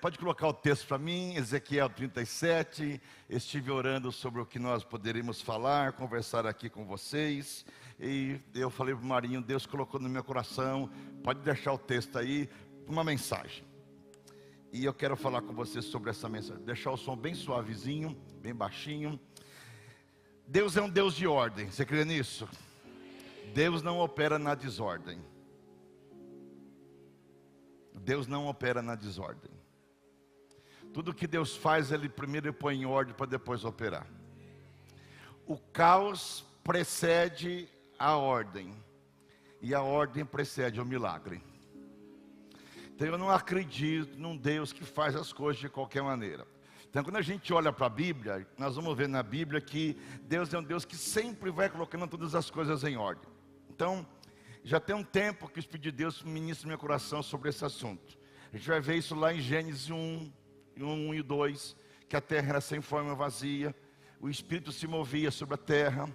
Pode colocar o texto para mim, Ezequiel 37. Estive orando sobre o que nós poderíamos falar, conversar aqui com vocês. E eu falei para o Marinho, Deus colocou no meu coração, pode deixar o texto aí, uma mensagem. E eu quero falar com vocês sobre essa mensagem. Deixar o som bem suavezinho, bem baixinho. Deus é um Deus de ordem, você crê nisso? Deus não opera na desordem. Deus não opera na desordem. Tudo que Deus faz, Ele primeiro põe em ordem para depois operar. O caos precede a ordem, e a ordem precede o milagre. Então eu não acredito num Deus que faz as coisas de qualquer maneira. Então quando a gente olha para a Bíblia, nós vamos ver na Bíblia que Deus é um Deus que sempre vai colocando todas as coisas em ordem. Então, já tem um tempo que o Espírito de Deus ministra no meu coração sobre esse assunto. A gente vai ver isso lá em Gênesis 1 e 2, que a terra era sem forma, vazia. O Espírito se movia sobre a terra.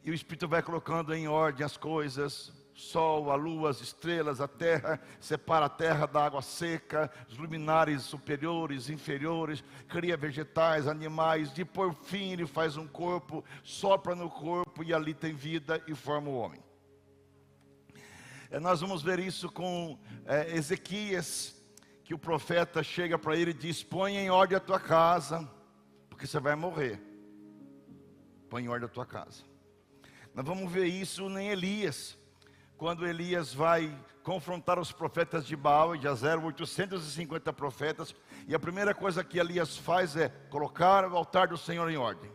E o Espírito vai colocando em ordem as coisas. Sol, a lua, as estrelas, a terra. Separa a terra da água seca. Os luminares superiores, inferiores. Cria vegetais, animais. E por fim ele faz um corpo. Sopra no corpo e ali tem vida e forma o homem. Nós vamos ver isso com Ezequias, que o profeta chega para ele e diz: põe em ordem a tua casa, porque você vai morrer. Põe em ordem a tua casa. Nós vamos ver isso em Elias, quando Elias vai confrontar os profetas de Baal, e já eram 850 profetas, e a primeira coisa que Elias faz é colocar o altar do Senhor em ordem.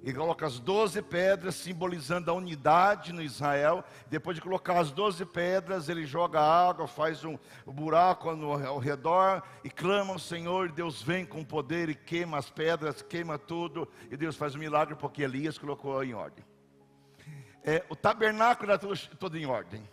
E coloca as 12 pedras, simbolizando a unidade no Israel. Depois de colocar as 12 pedras, ele joga água, faz um buraco ao redor e clama ao Senhor. Deus vem com poder e queima as pedras, queima tudo. E Deus faz um milagre porque Elias colocou em ordem. O tabernáculo era todo em ordem.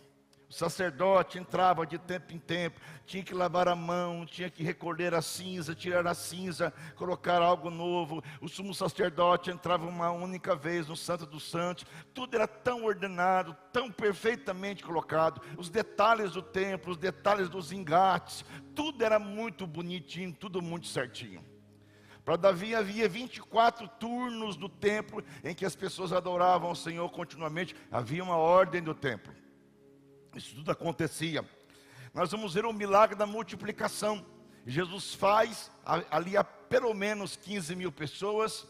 O sacerdote entrava de tempo em tempo, tinha que lavar a mão, tinha que recolher a cinza, tirar a cinza, colocar algo novo. O sumo sacerdote entrava uma única vez no Santo dos Santos. Tudo era tão ordenado, tão perfeitamente colocado. Os detalhes do templo, os detalhes dos engates, tudo era muito bonitinho, tudo muito certinho. Para Davi havia 24 turnos do templo em que as pessoas adoravam ao Senhor continuamente. Havia uma ordem do templo. Isso tudo acontecia. Nós vamos ver o milagre da multiplicação. Jesus faz ali a pelo menos 15 mil pessoas.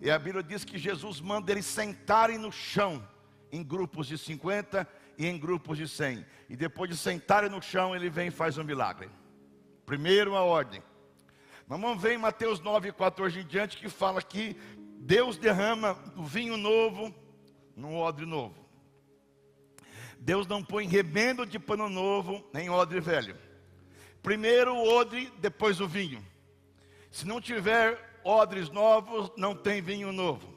E a Bíblia diz que Jesus manda eles sentarem no chão, em grupos de 50 e em grupos de 100. E depois de sentarem no chão, ele vem e faz um milagre. Primeiro a ordem. Nós vamos ver em Mateus 9:14 em diante, que fala que Deus derrama o vinho novo num odre novo. Deus não põe remendo de pano novo nem odre velho. Primeiro o odre, depois o vinho. Se não tiver odres novos, não tem vinho novo.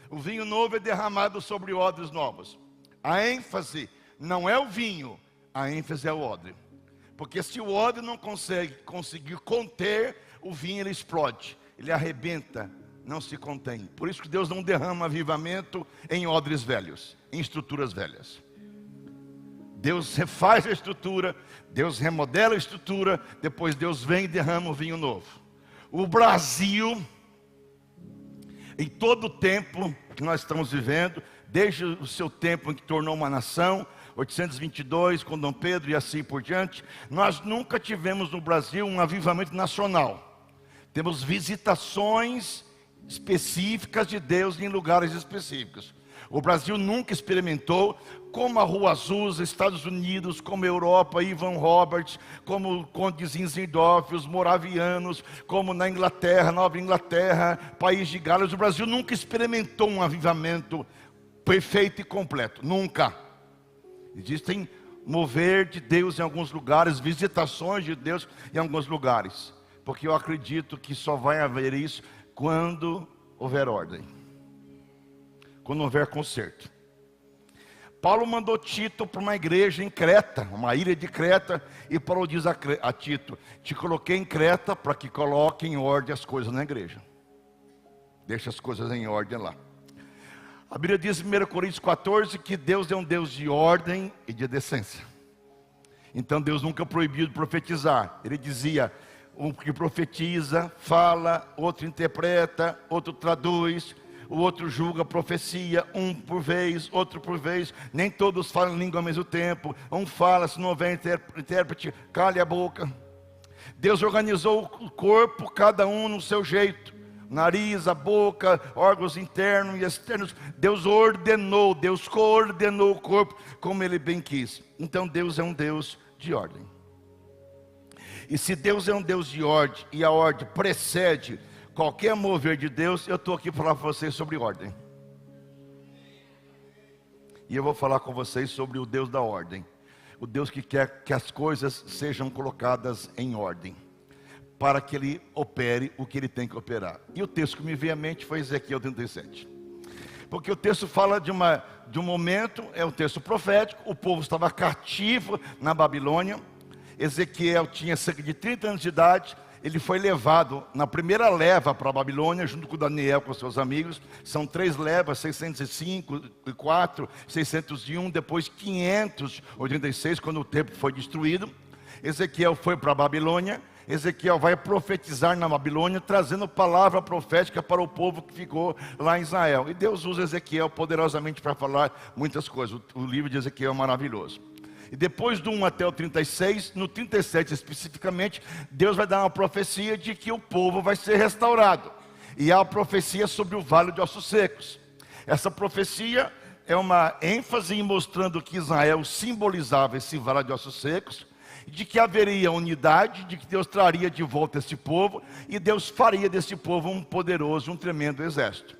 O vinho novo é derramado sobre odres novos. A ênfase não é o vinho, a ênfase é o odre. Porque se o odre não conseguir conter, o vinho ele explode, ele arrebenta, não se contém. Por isso que Deus não derrama avivamento em odres velhos, em estruturas velhas. Deus refaz a estrutura, Deus remodela a estrutura, depois Deus vem e derrama o vinho novo. O Brasil, em todo o tempo que nós estamos vivendo, desde o seu tempo em que tornou uma nação, 822 com Dom Pedro e assim por diante, nós nunca tivemos no Brasil um avivamento nacional. Temos visitações específicas de Deus em lugares específicos. O Brasil nunca experimentou, como a Rua Azul, os Estados Unidos, como a Europa, Ivan Roberts, como o Conde Zinzendorf, os moravianos, como na Inglaterra, Nova Inglaterra, País de Gales. O Brasil nunca experimentou um avivamento perfeito e completo, nunca. Existem mover de Deus em alguns lugares, visitações de Deus em alguns lugares, porque eu acredito que só vai haver isso quando houver ordem, quando houver conserto. Paulo mandou Tito para uma igreja em Creta, uma ilha de Creta, e Paulo diz a Tito: te coloquei em Creta para que coloque em ordem as coisas na igreja. Deixa as coisas em ordem lá. A Bíblia diz em 1 Coríntios 14 que Deus é um Deus de ordem e de decência. Então Deus nunca proibiu de profetizar. Ele dizia: um que profetiza, fala, outro interpreta, outro traduz, o outro julga a profecia, um por vez, outro por vez. Nem todos falam língua ao mesmo tempo. Um fala, se não houver intérprete, cale a boca. Deus organizou o corpo, cada um no seu jeito. Nariz, a boca, órgãos internos e externos. Deus ordenou, Deus coordenou o corpo como Ele bem quis. Então Deus é um Deus de ordem. E se Deus é um Deus de ordem, e a ordem precede qualquer mover de Deus, eu estou aqui para falar para vocês sobre ordem. E eu vou falar com vocês sobre o Deus da ordem. O Deus que quer que as coisas sejam colocadas em ordem, para que Ele opere o que Ele tem que operar. E o texto que me veio à mente foi Ezequiel 37. Porque o texto fala de um momento, é um texto profético, o povo estava cativo na Babilônia. Ezequiel tinha cerca de 30 anos de idade. Ele foi levado na primeira leva para a Babilônia, junto com Daniel, com seus amigos. São 3 levas, 605, 4, 601, depois 586, quando o templo foi destruído. Ezequiel foi para a Babilônia. Ezequiel vai profetizar na Babilônia, trazendo palavra profética para o povo que ficou lá em Israel. E Deus usa Ezequiel poderosamente para falar muitas coisas. O livro de Ezequiel é maravilhoso. E depois do 1 até o 36, no 37 especificamente, Deus vai dar uma profecia de que o povo vai ser restaurado. E há a profecia sobre o vale de ossos secos. Essa profecia é uma ênfase em mostrando que Israel simbolizava esse vale de ossos secos, de que haveria unidade, de que Deus traria de volta esse povo, e Deus faria desse povo um poderoso, um tremendo exército.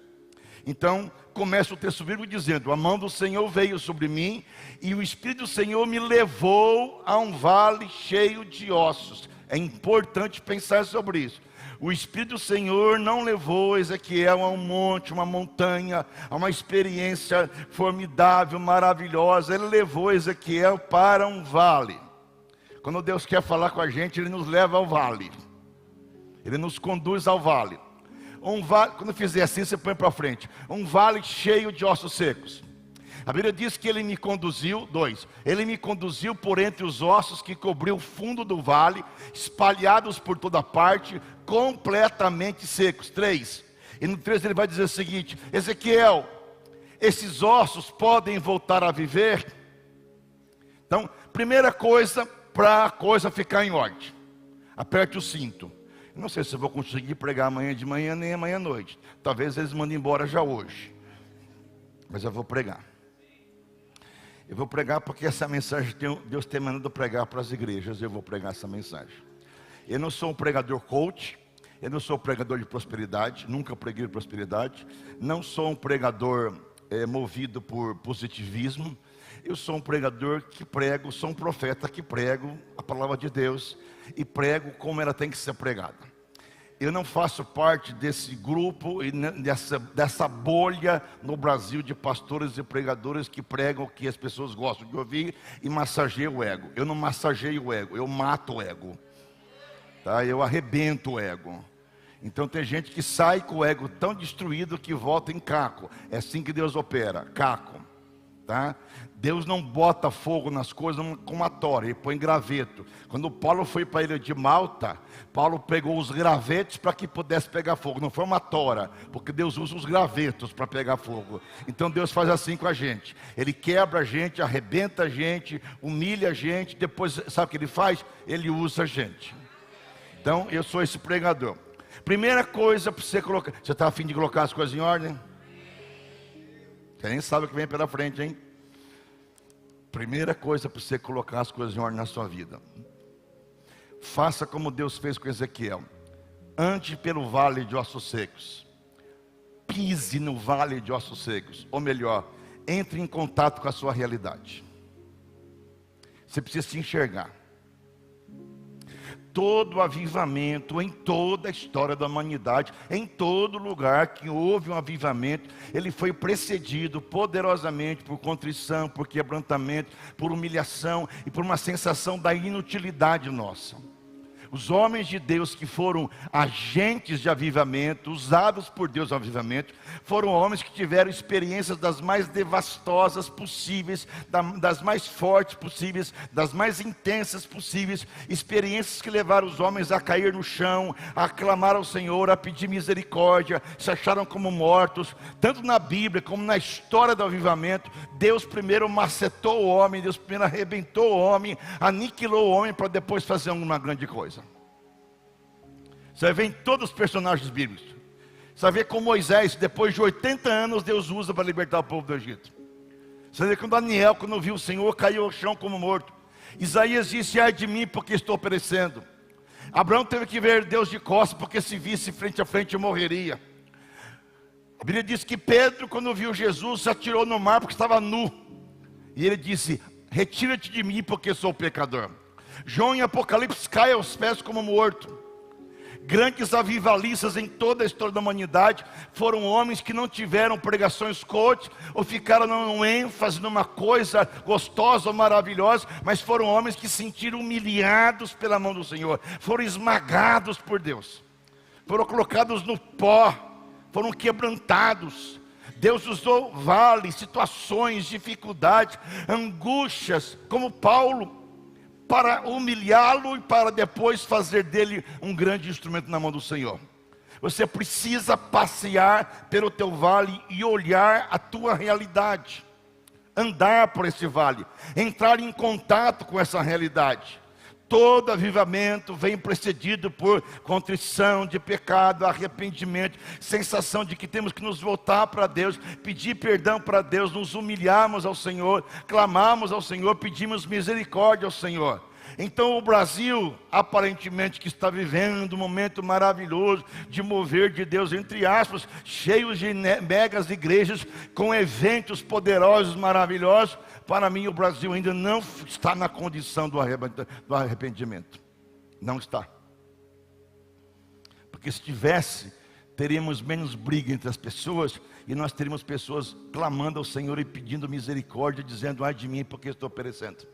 Então, começa o texto bíblico dizendo: a mão do Senhor veio sobre mim, e o Espírito do Senhor me levou a um vale cheio de ossos. É importante pensar sobre isso. O Espírito do Senhor não levou Ezequiel a um monte, uma montanha, a uma experiência formidável, maravilhosa. Ele levou Ezequiel para um vale. Quando Deus quer falar com a gente, Ele nos leva ao vale. Ele nos conduz ao vale. Um vale, quando fizer assim, você põe para frente. Um vale cheio de ossos secos. A Bíblia diz que Ele me conduziu, 2. Ele me conduziu por entre os ossos que cobriu o fundo do vale, espalhados por toda parte, completamente secos. 3. E no 3 ele vai dizer o seguinte: Ezequiel, esses ossos podem voltar a viver? Então, primeira coisa, para a coisa ficar em ordem, aperte o cinto. Não sei se eu vou conseguir pregar amanhã de manhã, nem amanhã à noite. Talvez eles mandem embora já hoje. Mas eu vou pregar. Eu vou pregar porque essa mensagem Deus tem mandado pregar para as igrejas. Eu vou pregar essa mensagem. Eu não sou um pregador coach. Eu não sou um pregador de prosperidade. Nunca preguei prosperidade. Não sou um pregador movido por positivismo. Eu sou um pregador que prego, sou um profeta que prego a palavra de Deus e prego como ela tem que ser pregada. Eu não faço parte desse grupo e dessa bolha no Brasil de pastores e pregadores que pregam o que as pessoas gostam de ouvir e massageiam o ego. Eu não massageio o ego, eu mato o ego. Tá? Eu arrebento o ego. Então tem gente que sai com o ego tão destruído que volta em caco. É assim que Deus opera, caco. Tá? Deus não bota fogo nas coisas com uma tora, Ele põe graveto. Quando Paulo foi para a ilha de Malta, Paulo pegou os gravetos para que pudesse pegar fogo. Não foi uma tora, porque Deus usa os gravetos para pegar fogo. Então Deus faz assim com a gente. Ele quebra a gente, arrebenta a gente, humilha a gente. Depois, sabe o que Ele faz? Ele usa a gente. Então eu sou esse pregador. Primeira coisa para você colocar. Você está a fim de colocar as coisas em ordem? Você nem sabe o que vem pela frente, hein? Primeira coisa para você colocar as coisas em ordem na sua vida. Faça como Deus fez com Ezequiel. Ande pelo vale de ossos secos. Pise no vale de ossos secos. Ou melhor, entre em contato com a sua realidade. Você precisa se enxergar. Todo avivamento, em toda a história da humanidade, em todo lugar que houve um avivamento, ele foi precedido poderosamente por contrição, por quebrantamento, por humilhação e por uma sensação da inutilidade nossa. Os homens de Deus que foram agentes de avivamento, usados por Deus no avivamento, foram homens que tiveram experiências das mais devastosas possíveis, das mais fortes possíveis, das mais intensas possíveis, experiências que levaram os homens a cair no chão, a clamar ao Senhor, a pedir misericórdia, se acharam como mortos. Tanto na Bíblia como na história do avivamento, Deus primeiro macetou o homem, Deus primeiro arrebentou o homem, aniquilou o homem para depois fazer uma grande coisa. Você vê em todos os personagens bíblicos. Você vê com Moisés, depois de 80 anos, Deus usa para libertar o povo do Egito. Você vê com Daniel, quando viu o Senhor, caiu ao chão como morto. Isaías disse: ai de mim, porque estou perecendo. Abraão teve que ver Deus de costas, porque se visse frente a frente morreria. A Bíblia diz que Pedro, quando viu Jesus, se atirou no mar porque estava nu. E ele disse: retira-te de mim, porque sou pecador. João em Apocalipse cai aos pés como morto. Grandes avivalistas em toda a história da humanidade foram homens que não tiveram pregações coach, ou ficaram num ênfase numa coisa gostosa ou maravilhosa, mas foram homens que se sentiram humilhados pela mão do Senhor, foram esmagados por Deus, foram colocados no pó, foram quebrantados. Deus usou vales, situações, dificuldades, angústias, como Paulo, para humilhá-lo e para depois fazer dele um grande instrumento na mão do Senhor. Você precisa passear pelo teu vale e olhar a tua realidade, andar por esse vale, entrar em contato com essa realidade. Todo avivamento vem precedido por contrição de pecado, arrependimento, sensação de que temos que nos voltar para Deus, pedir perdão para Deus, nos humilharmos ao Senhor, clamarmos ao Senhor, pedimos misericórdia ao Senhor. Então o Brasil, aparentemente que está vivendo um momento maravilhoso de mover de Deus, entre aspas, cheios de megas igrejas, com eventos poderosos, maravilhosos. Para mim o Brasil ainda não está na condição do arrependimento. Não está. Porque se tivesse, teríamos menos briga entre as pessoas, e nós teríamos pessoas clamando ao Senhor e pedindo misericórdia, dizendo: ai de mim, porque estou perecendo.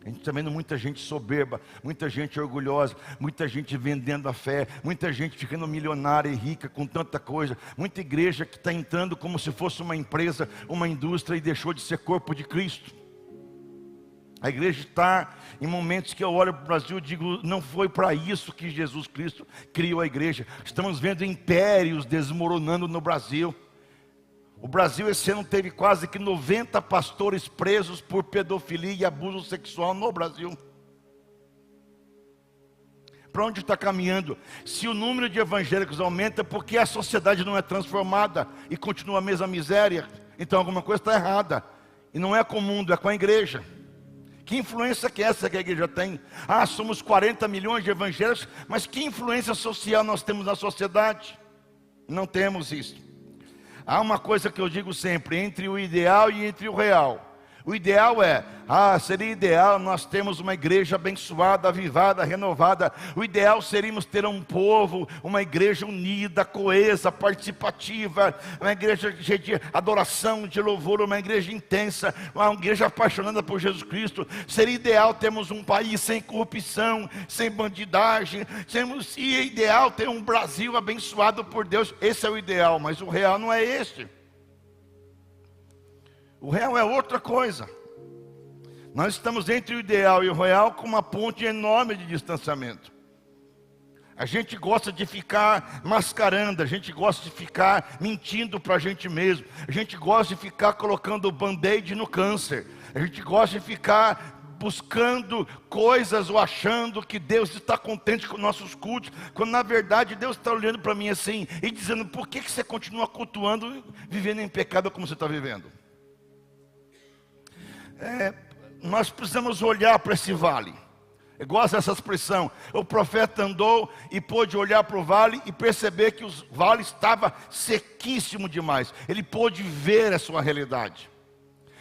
A gente está vendo muita gente soberba, muita gente orgulhosa, muita gente vendendo a fé, muita gente ficando milionária e rica com tanta coisa, muita igreja que está entrando como se fosse uma empresa, uma indústria, e deixou de ser corpo de Cristo. A igreja está em momentos que eu olho para o Brasil e digo: não foi para isso que Jesus Cristo criou a igreja. Estamos vendo impérios desmoronando no Brasil. O Brasil esse ano teve quase que 90 pastores presos por pedofilia e abuso sexual no Brasil. Para onde está caminhando? Se o número de evangélicos aumenta, porque a sociedade não é transformada e continua a mesma miséria, então alguma coisa está errada. E não é com o mundo, é com a igreja. Que influência que é essa que a igreja tem? Ah, somos 40 milhões de evangélicos, mas que influência social nós temos na sociedade? Não temos isso. Há uma coisa que eu digo sempre, entre o ideal e entre o real. O ideal é, seria ideal nós termos uma igreja abençoada, avivada, renovada. O ideal seríamos ter um povo, uma igreja unida, coesa, participativa, uma igreja de adoração, de louvor, uma igreja intensa, uma igreja apaixonada por Jesus Cristo. Seria ideal termos um país sem corrupção, sem bandidagem. Seria ideal ter um Brasil abençoado por Deus. Esse é o ideal, mas o real não é este. O real é outra coisa. Nós estamos entre o ideal e o real com uma ponte enorme de distanciamento. A gente gosta de ficar mascarando, a gente gosta de ficar mentindo para a gente mesmo, a gente gosta de ficar colocando band-aid no câncer, a gente gosta de ficar buscando coisas ou achando que Deus está contente com nossos cultos, quando na verdade Deus está olhando para mim assim e dizendo: por que você continua cultuando, vivendo em pecado como você está vivendo? Nós precisamos olhar para esse vale. Eu gosto dessa expressão. O profeta andou e pôde olhar para o vale e perceber que o vale estava sequíssimo demais. Ele pôde ver a sua realidade.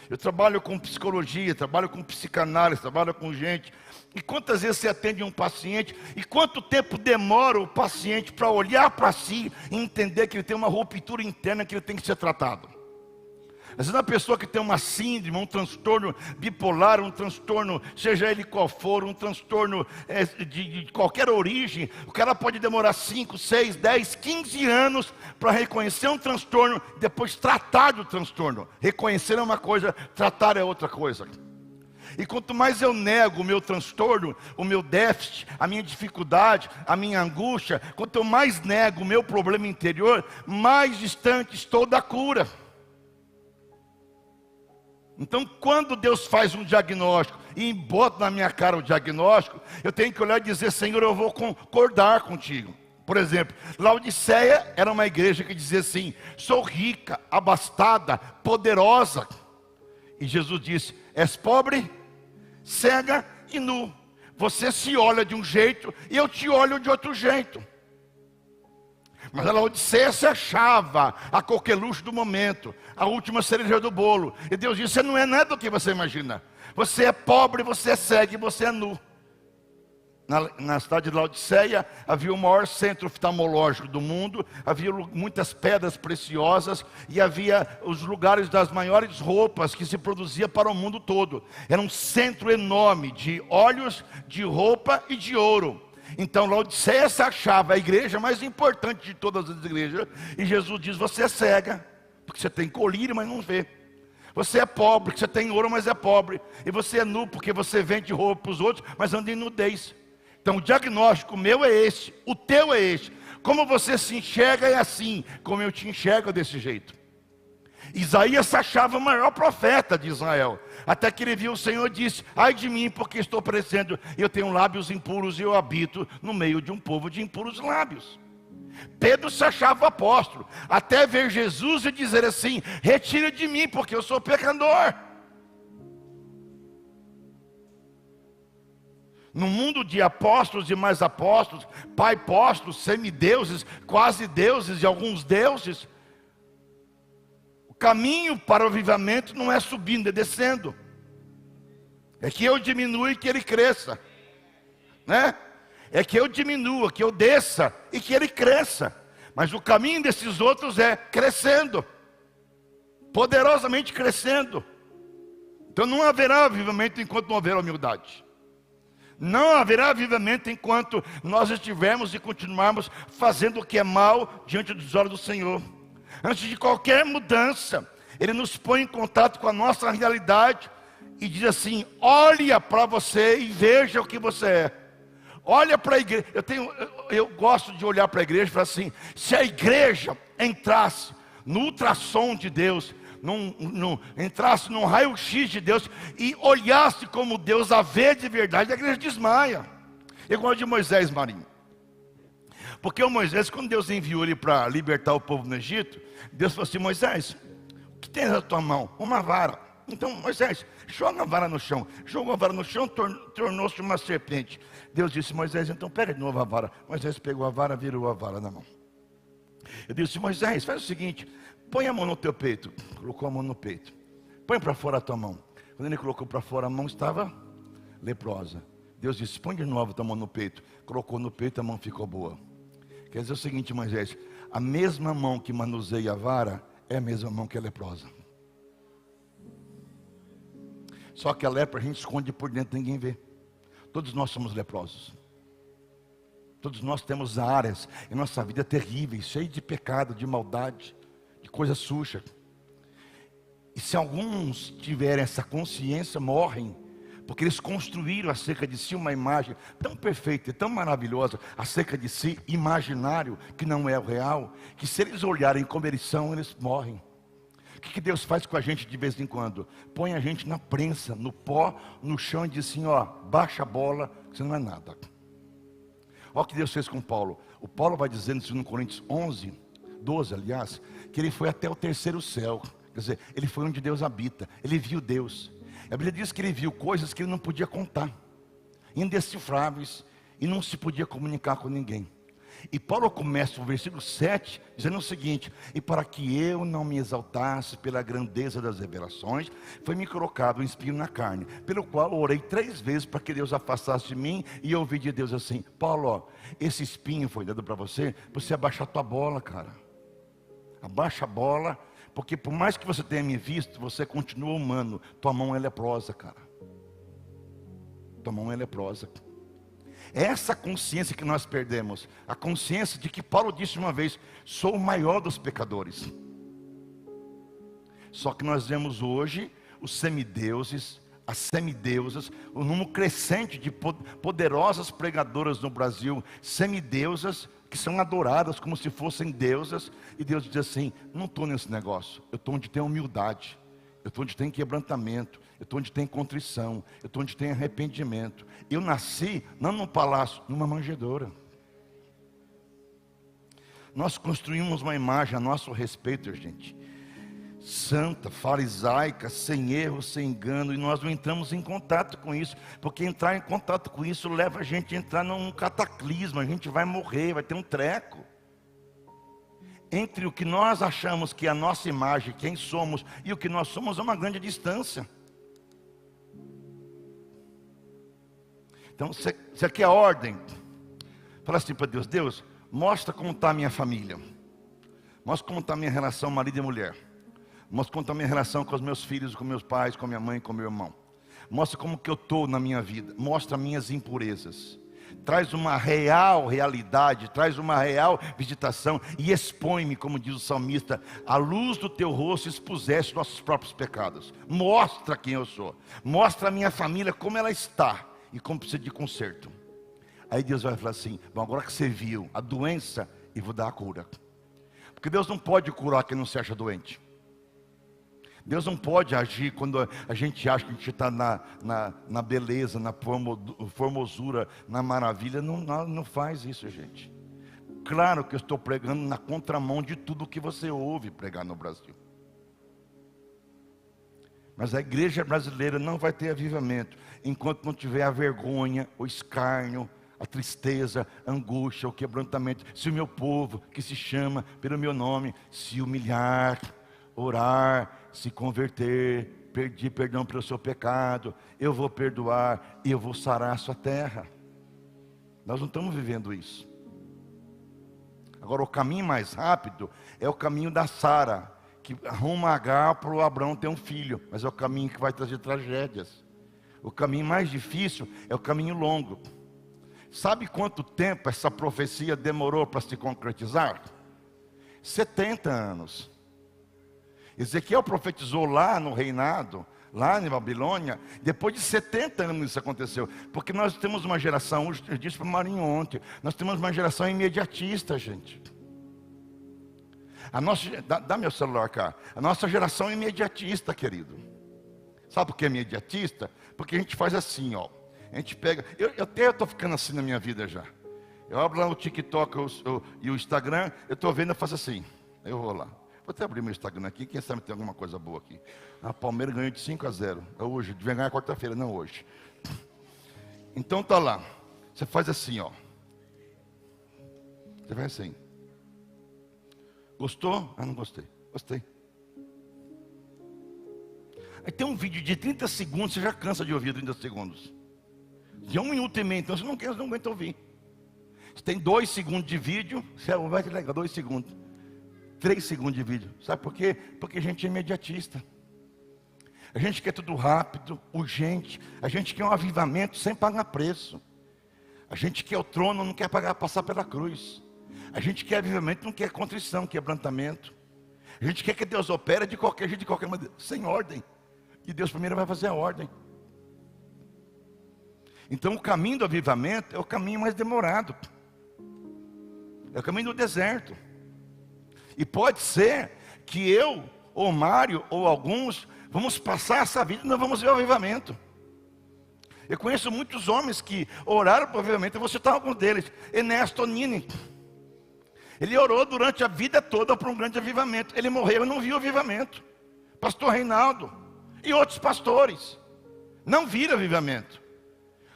Eu trabalho com psicologia, trabalho com psicanálise, trabalho com gente. E quantas vezes você atende um paciente e quanto tempo demora o paciente para olhar para si e entender que ele tem uma ruptura interna, que ele tem que ser tratado? Às vezes uma pessoa que tem uma síndrome, um transtorno bipolar, um transtorno, seja ele qual for, um transtorno de qualquer origem, o cara pode demorar 5, 6, 10, 15 anos para reconhecer um transtorno, depois tratar do transtorno. Reconhecer é uma coisa, tratar é outra coisa. E quanto mais eu nego o meu transtorno, o meu déficit, a minha dificuldade, a minha angústia, quanto eu mais nego o meu problema interior, mais distante estou da cura. Então, quando Deus faz um diagnóstico e bota na minha cara o diagnóstico, eu tenho que olhar e dizer: Senhor, eu vou concordar contigo. Por exemplo, Laodiceia era uma igreja que dizia assim: sou rica, abastada, poderosa. E Jesus disse: és pobre, cega e nu. Você se olha de um jeito e eu te olho de outro jeito. Mas a Laodiceia se achava a coqueluche do momento, a última cereja do bolo. E Deus disse: você não é nada do que você imagina. Você é pobre, você é cego e você é nu. Na cidade de Laodiceia havia o maior centro oftalmológico do mundo, havia muitas pedras preciosas e havia os lugares das maiores roupas que se produzia para o mundo todo. Era um centro enorme de óleos, de roupa e de ouro. Então Laodiceia se achava a igreja mais importante de todas as igrejas. E Jesus diz: você é cega, porque você tem colírio, mas não vê. Você é pobre, porque você tem ouro, mas é pobre. E você é nu, porque você vende roupa para os outros, mas anda em nudez. Então o diagnóstico meu é esse, o teu é esse. Como você se enxerga é assim, como eu te enxergo é desse jeito. Isaías se achava o maior profeta de Israel, até que ele viu o Senhor e disse: ai de mim, porque estou parecendo, eu tenho lábios impuros e eu habito no meio de um povo de impuros lábios. Pedro se achava apóstolo, até ver Jesus e dizer assim: retira de mim, porque eu sou pecador. No mundo de apóstolos e mais apóstolos, pai-apóstolos, semideuses, quase deuses e alguns deuses, o caminho para o avivamento não é subindo, é descendo. É que eu diminua e que ele cresça, né? É que eu diminua, que eu desça e que ele cresça. Mas o caminho desses outros é crescendo, poderosamente crescendo. Então não haverá avivamento enquanto não houver humildade. Não haverá avivamento enquanto nós estivermos e continuarmos fazendo o que é mal diante dos olhos do Senhor. Antes de qualquer mudança, Ele nos põe em contato com a nossa realidade e diz assim: olha para você e veja o que você é. Olha para a igreja. Eu gosto de olhar para a igreja e falar assim: se a igreja entrasse no ultrassom de Deus, entrasse num raio-x de Deus e olhasse como Deus a vê de verdade, a igreja desmaia. Eu gosto de Moisés, Marinho, porque o Moisés, quando Deus enviou ele para libertar o povo no Egito, Deus falou assim: Moisés, o que tem na tua mão? Uma vara. Então Moisés, joga a vara no chão. Jogou a vara no chão, tornou-se uma serpente. Deus disse: Moisés, então pega de novo a vara. Moisés pegou a vara, virou a vara na mão. Eu disse: Moisés, faz o seguinte, põe a mão no teu peito. Colocou a mão no peito. Põe para fora a tua mão. Quando ele colocou para fora, a mão estava leprosa. Deus disse: põe de novo a tua mão no peito. Colocou no peito, a mão ficou boa. Quer dizer o seguinte, Moisés, a mesma mão que manuseia a vara é a mesma mão que é leprosa. Só que a lepra a gente esconde por dentro, ninguém vê. Todos nós somos leprosos. Todos nós temos áreas em nossa vida terríveis, cheias de pecado, de maldade, de coisa suja. E se alguns tiverem essa consciência, morrem, porque eles construíram acerca de si uma imagem tão perfeita e tão maravilhosa, acerca de si, imaginário, que não é o real, que se eles olharem como eles são, eles morrem. O que Deus faz com a gente de vez em quando? Põe a gente na prensa, no pó, no chão e diz assim: ó, baixa a bola, você não é nada. Olha o que Deus fez com Paulo. O Paulo vai dizendo isso no Coríntios 11, 12, aliás, que ele foi até o terceiro céu. Quer dizer, ele foi onde Deus habita, ele viu Deus. A Bíblia diz que ele viu coisas que ele não podia contar, indecifráveis, e não se podia comunicar com ninguém. E Paulo começa o versículo 7 dizendo o seguinte: e para que eu não me exaltasse pela grandeza das revelações, foi-me colocado um espinho na carne, pelo qual eu orei 3 vezes para que Deus afastasse de mim, e eu ouvi de Deus assim: Paulo, ó, esse espinho foi dado para você abaixar a tua bola, cara. Abaixa a bola, Porque por mais que você tenha me visto, você continua humano. Tua mão é leprosa, cara. Tua mão é leprosa. É essa consciência que nós perdemos. A consciência de que Paulo disse uma vez: sou o maior dos pecadores. Só que nós vemos hoje os semideuses, as semideusas, o número crescente de poderosas pregadoras no Brasil, semideusas, que são adoradas como se fossem deusas, e Deus diz assim: não estou nesse negócio, eu estou onde tem humildade, eu estou onde tem quebrantamento, eu estou onde tem contrição, eu estou onde tem arrependimento. Eu nasci, não num palácio, numa manjedoura. Nós construímos uma imagem a nosso respeito, gente, santa, farisaica, sem erro, sem engano, e nós não entramos em contato com isso, porque entrar em contato com isso leva a gente a entrar num cataclisma, a gente vai morrer, vai ter um treco. Entre o que nós achamos que é a nossa imagem, quem somos, e o que nós somos, é uma grande distância. Então, você quer ordem? Fala assim para Deus: Deus, mostra como está a minha família, mostra como está a minha relação marido e mulher, mostra como está a minha relação com os meus filhos, com meus pais, com minha mãe, com meu irmão. Mostra como que eu estou na minha vida. Mostra minhas impurezas. Traz uma real realidade, traz uma real visitação. E expõe-me, como diz o salmista: à luz do teu rosto expuseste nossos próprios pecados. Mostra quem eu sou. Mostra a minha família como ela está e como precisa de conserto. Aí Deus vai falar assim: bom, agora que você viu a doença, eu vou dar a cura. Porque Deus não pode curar quem não se acha doente. Deus não pode agir quando a gente acha que a gente está na beleza, na formosura, na maravilha. Não faz isso, gente. Claro que eu estou pregando na contramão de tudo que você ouve pregar no Brasil. Mas a igreja brasileira não vai ter avivamento enquanto não tiver a vergonha, o escárnio, a tristeza, a angústia, o quebrantamento. Se o meu povo, que se chama pelo meu nome, se humilhar, orar, se converter, pedir perdão pelo seu pecado, eu vou perdoar e eu vou sarar a sua terra. Nós não estamos vivendo isso. Agora, o caminho mais rápido é o caminho da Sara, que arruma Agar para o Abraão ter um filho, mas é o caminho que vai trazer tragédias. O caminho mais difícil é o caminho longo. Sabe quanto tempo essa profecia demorou para se concretizar? 70 anos. Ezequiel profetizou lá no reinado, lá em Babilônia, depois de 70 anos isso aconteceu. Porque nós temos uma geração, eu disse para o Marinho ontem, nós temos uma geração imediatista, gente. Dá meu celular cá. A nossa geração é imediatista, querido. Sabe por que é imediatista? Porque a gente faz assim, ó. A gente pega, eu estou ficando assim na minha vida já. Eu abro lá o TikTok e o Instagram, eu estou vendo, eu faço assim. Eu vou lá. Vou até abrir meu Instagram aqui, quem sabe tem alguma coisa boa aqui. A Palmeiras ganhou de 5-0. É hoje, devia ganhar quarta-feira, não hoje. Então tá lá. Você faz assim, ó. Você faz assim. Gostou? Ah, não gostei. Gostei. Aí tem um vídeo de 30 segundos, você já cansa de ouvir 30 segundos. De 1 minuto e meio, então você não aguenta ouvir. Você tem 2 segundos de vídeo, você vai que legal, 2 segundos. 3 segundos de vídeo. Sabe por quê? Porque a gente é imediatista. A gente quer tudo rápido, urgente. A gente quer um avivamento sem pagar preço. A gente quer o trono, não quer passar pela cruz. A gente quer avivamento, não quer contrição, quebrantamento. A gente quer que Deus opere de qualquer jeito, de qualquer maneira, sem ordem. E Deus primeiro vai fazer a ordem. Então o caminho do avivamento é o caminho mais demorado. É o caminho do deserto. E pode ser que eu, ou Mário, ou alguns, vamos passar essa vida e não vamos ver o avivamento. Eu conheço muitos homens que oraram para o avivamento, eu vou citar alguns deles. Ernesto Nini. Ele orou durante a vida toda para um grande avivamento. Ele morreu e não viu o avivamento. Pastor Reinaldo e outros pastores não viram avivamento.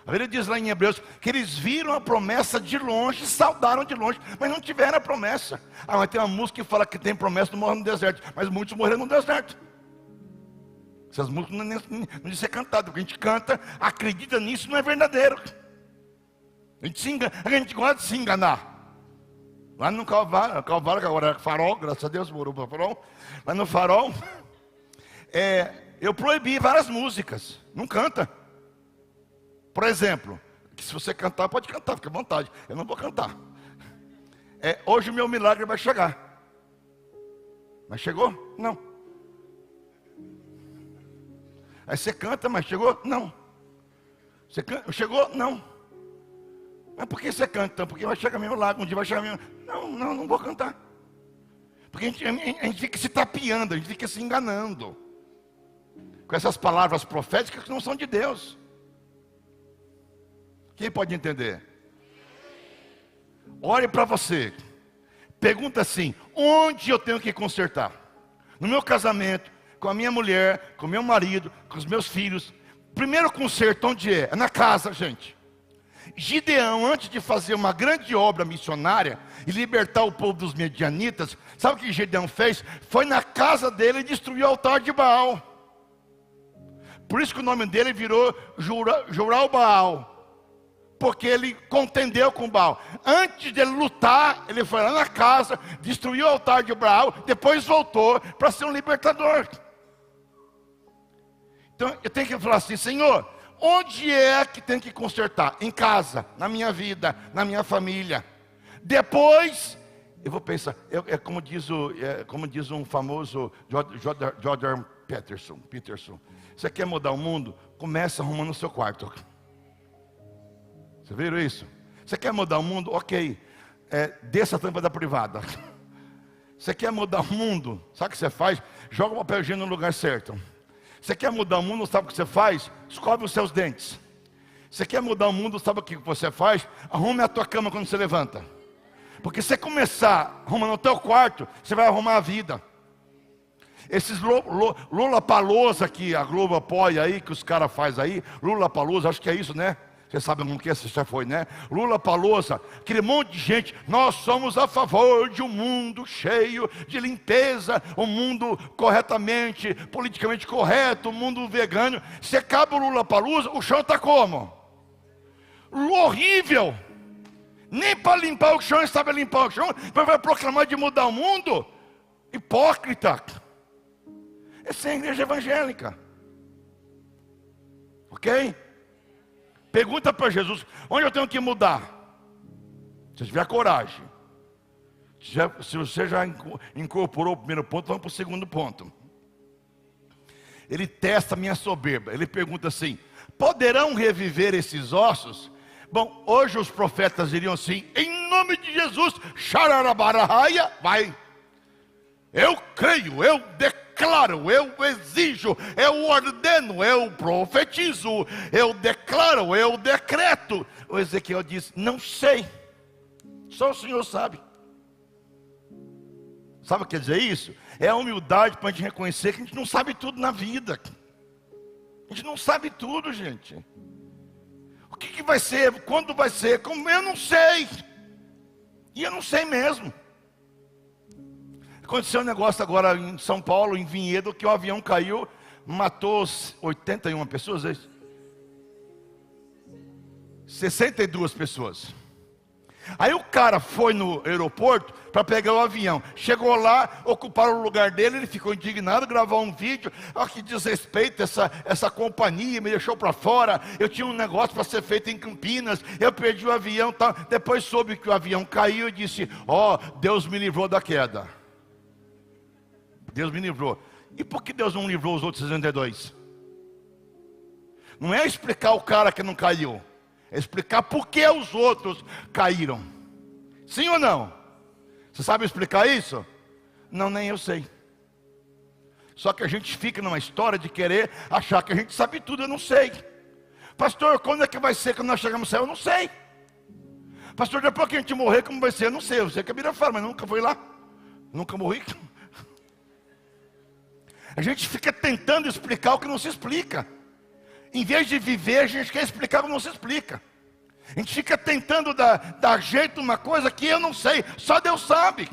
A Bíblia diz lá em Hebreus que eles viram a promessa de longe, saudaram de longe, mas não tiveram a promessa. Ah, mas tem uma música que fala que tem promessa, não morre no deserto, mas muitos morreram no deserto. Essas músicas não devem ser cantadas, porque a gente canta, acredita nisso, não é verdadeiro. A gente gosta de se enganar. Lá no Calvário que agora é Farol, graças a Deus, morou para Farol. Lá no Farol, eu proibi várias músicas. Não canta. Por exemplo, que se você cantar, pode cantar, fica à vontade. Eu não vou cantar. Hoje o meu milagre vai chegar. Mas chegou? Não. Aí você canta, mas chegou? Não. Você canta, chegou? Não. Mas por que você canta então? Porque vai chegar meu milagre, um dia vai chegar meu... Não vou cantar. Porque a gente fica se tapeando, a gente fica se enganando com essas palavras proféticas que não são de Deus. Quem pode entender? Olhe para você. Pergunta assim: onde eu tenho que consertar? No meu casamento, com a minha mulher, com o meu marido, com os meus filhos. Primeiro conserto onde é? É na casa, gente. Gideão, antes de fazer uma grande obra missionária e libertar o povo dos medianitas, sabe o que Gideão fez? Foi na casa dele e destruiu o altar de Baal. Por isso que o nome dele virou Jural Baal, porque ele contendeu com Baal. Antes de ele lutar, ele foi lá na casa, destruiu o altar de Baal, depois voltou para ser um libertador. Então eu tenho que falar assim: Senhor, onde é que tem que consertar? Em casa, na minha vida, na minha família. Depois, eu vou pensar, como diz um famoso Jordan Peterson. Você quer mudar o mundo? Começa arrumando o seu quarto. Você viram isso? Você quer mudar o mundo? Ok. Desça a tampa da privada. Você quer mudar o mundo? Sabe o que você faz? Joga o papel higiênico no lugar certo. Você quer mudar o mundo, sabe o que você faz? Escove os seus dentes. Você quer mudar o mundo, sabe o que você faz? Arrume a tua cama quando você levanta. Porque se você começar arrumando o teu quarto, você vai arrumar a vida. Esses Lollapalooza que a Globo apoia aí, que os caras fazem aí, Lollapalooza, acho que é isso, né? Você sabe o que é, você já foi, né? Lollapalooza, aquele monte de gente. Nós somos a favor de um mundo cheio de limpeza, um mundo corretamente, politicamente correto, um mundo vegano. Se acaba o Lollapalooza, o chão está como? Horrível. Nem para limpar o chão, sabe limpar o chão, mas vai proclamar de mudar o mundo? Hipócrita. Essa é a igreja evangélica. Ok? Pergunta para Jesus: onde eu tenho que mudar? Se tiver coragem. Se você já incorporou o primeiro ponto, vamos para o segundo ponto. Ele testa a minha soberba. Ele pergunta assim: poderão reviver esses ossos? Bom, hoje os profetas diriam assim: em nome de Jesus, xararabarahaya, vai. Eu creio, eu declaro, eu exijo, eu ordeno, eu profetizo, eu declaro, eu decreto. O Ezequiel diz: não sei, só o Senhor sabe. Sabe o que quer dizer isso? É a humildade para a gente reconhecer que a gente não sabe tudo na vida. A gente não sabe tudo, gente. O que vai ser, quando vai ser, como eu não sei. E eu não sei mesmo. Aconteceu um negócio agora em São Paulo, em Vinhedo, que um avião caiu, matou 81 pessoas, é isso? 62 pessoas. Aí o cara foi no aeroporto para pegar o avião. Chegou lá, ocuparam o lugar dele, ele ficou indignado, gravou um vídeo. Olha que desrespeito, essa companhia me deixou para fora. Eu tinha um negócio para ser feito em Campinas, eu perdi o avião, tal. Depois soube que o avião caiu e disse: ó, Deus me livrou da queda. Deus me livrou. E por que Deus não livrou os outros 62? Não é explicar o cara que não caiu, é explicar por que os outros caíram. Sim ou não? Você sabe explicar isso? Não, nem eu sei. Só que a gente fica numa história de querer achar que a gente sabe tudo. Eu não sei. Pastor, quando é que vai ser quando nós chegamos no céu? Eu não sei. Pastor, depois que a gente morrer, como vai ser? Eu não sei. Eu sei que a Bíblia fala, mas nunca fui lá. Nunca morri. A gente fica tentando explicar o que não se explica. Em vez de viver, a gente quer explicar o que não se explica. A gente fica tentando dar jeito numa coisa que eu não sei. Só Deus sabe.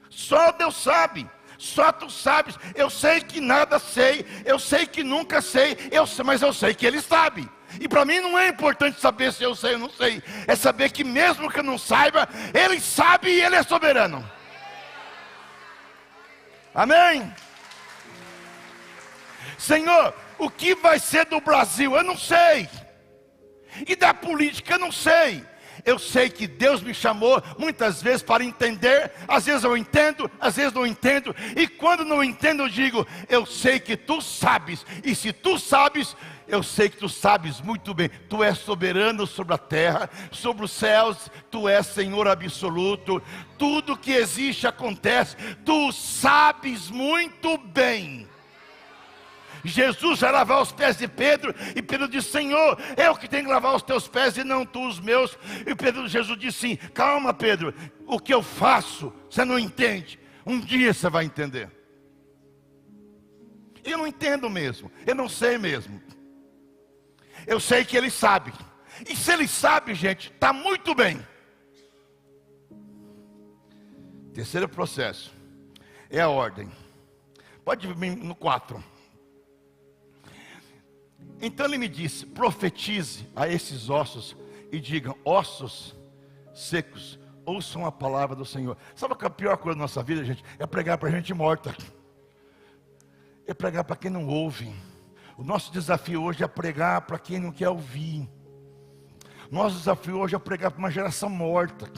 Só Deus sabe. Só tu sabes. Eu sei que nada sei. Eu sei que nunca sei. Mas eu sei que Ele sabe. E para mim não é importante saber se eu sei ou não sei. É saber que mesmo que eu não saiba, Ele sabe e Ele é soberano. Amém? Senhor, o que vai ser do Brasil? Eu não sei. E da política? Eu não sei. Eu sei que Deus me chamou muitas vezes para entender. Às vezes eu entendo, às vezes não entendo. E quando não entendo eu digo, eu sei que Tu sabes. E se Tu sabes, eu sei que Tu sabes muito bem. Tu és soberano sobre a terra, sobre os céus. Tu és Senhor absoluto. Tudo que existe acontece. Tu sabes muito bem. Jesus vai lavar os pés de Pedro, e Pedro disse, Senhor, eu que tenho que lavar os teus pés e não tu os meus. E Jesus disse sim, calma Pedro, o que eu faço, você não entende, um dia você vai entender. Eu não entendo mesmo, eu não sei mesmo. Eu sei que Ele sabe, e se Ele sabe, gente, está muito bem. Terceiro processo, é a ordem. Pode vir no 4. Então Ele me disse, profetize a esses ossos e digam, ossos secos, ouçam a palavra do Senhor. Sabe o que é a pior coisa da nossa vida, gente? É pregar para gente morta. É pregar para quem não ouve. O nosso desafio hoje é pregar para quem não quer ouvir. Nosso desafio hoje é pregar para uma geração morta.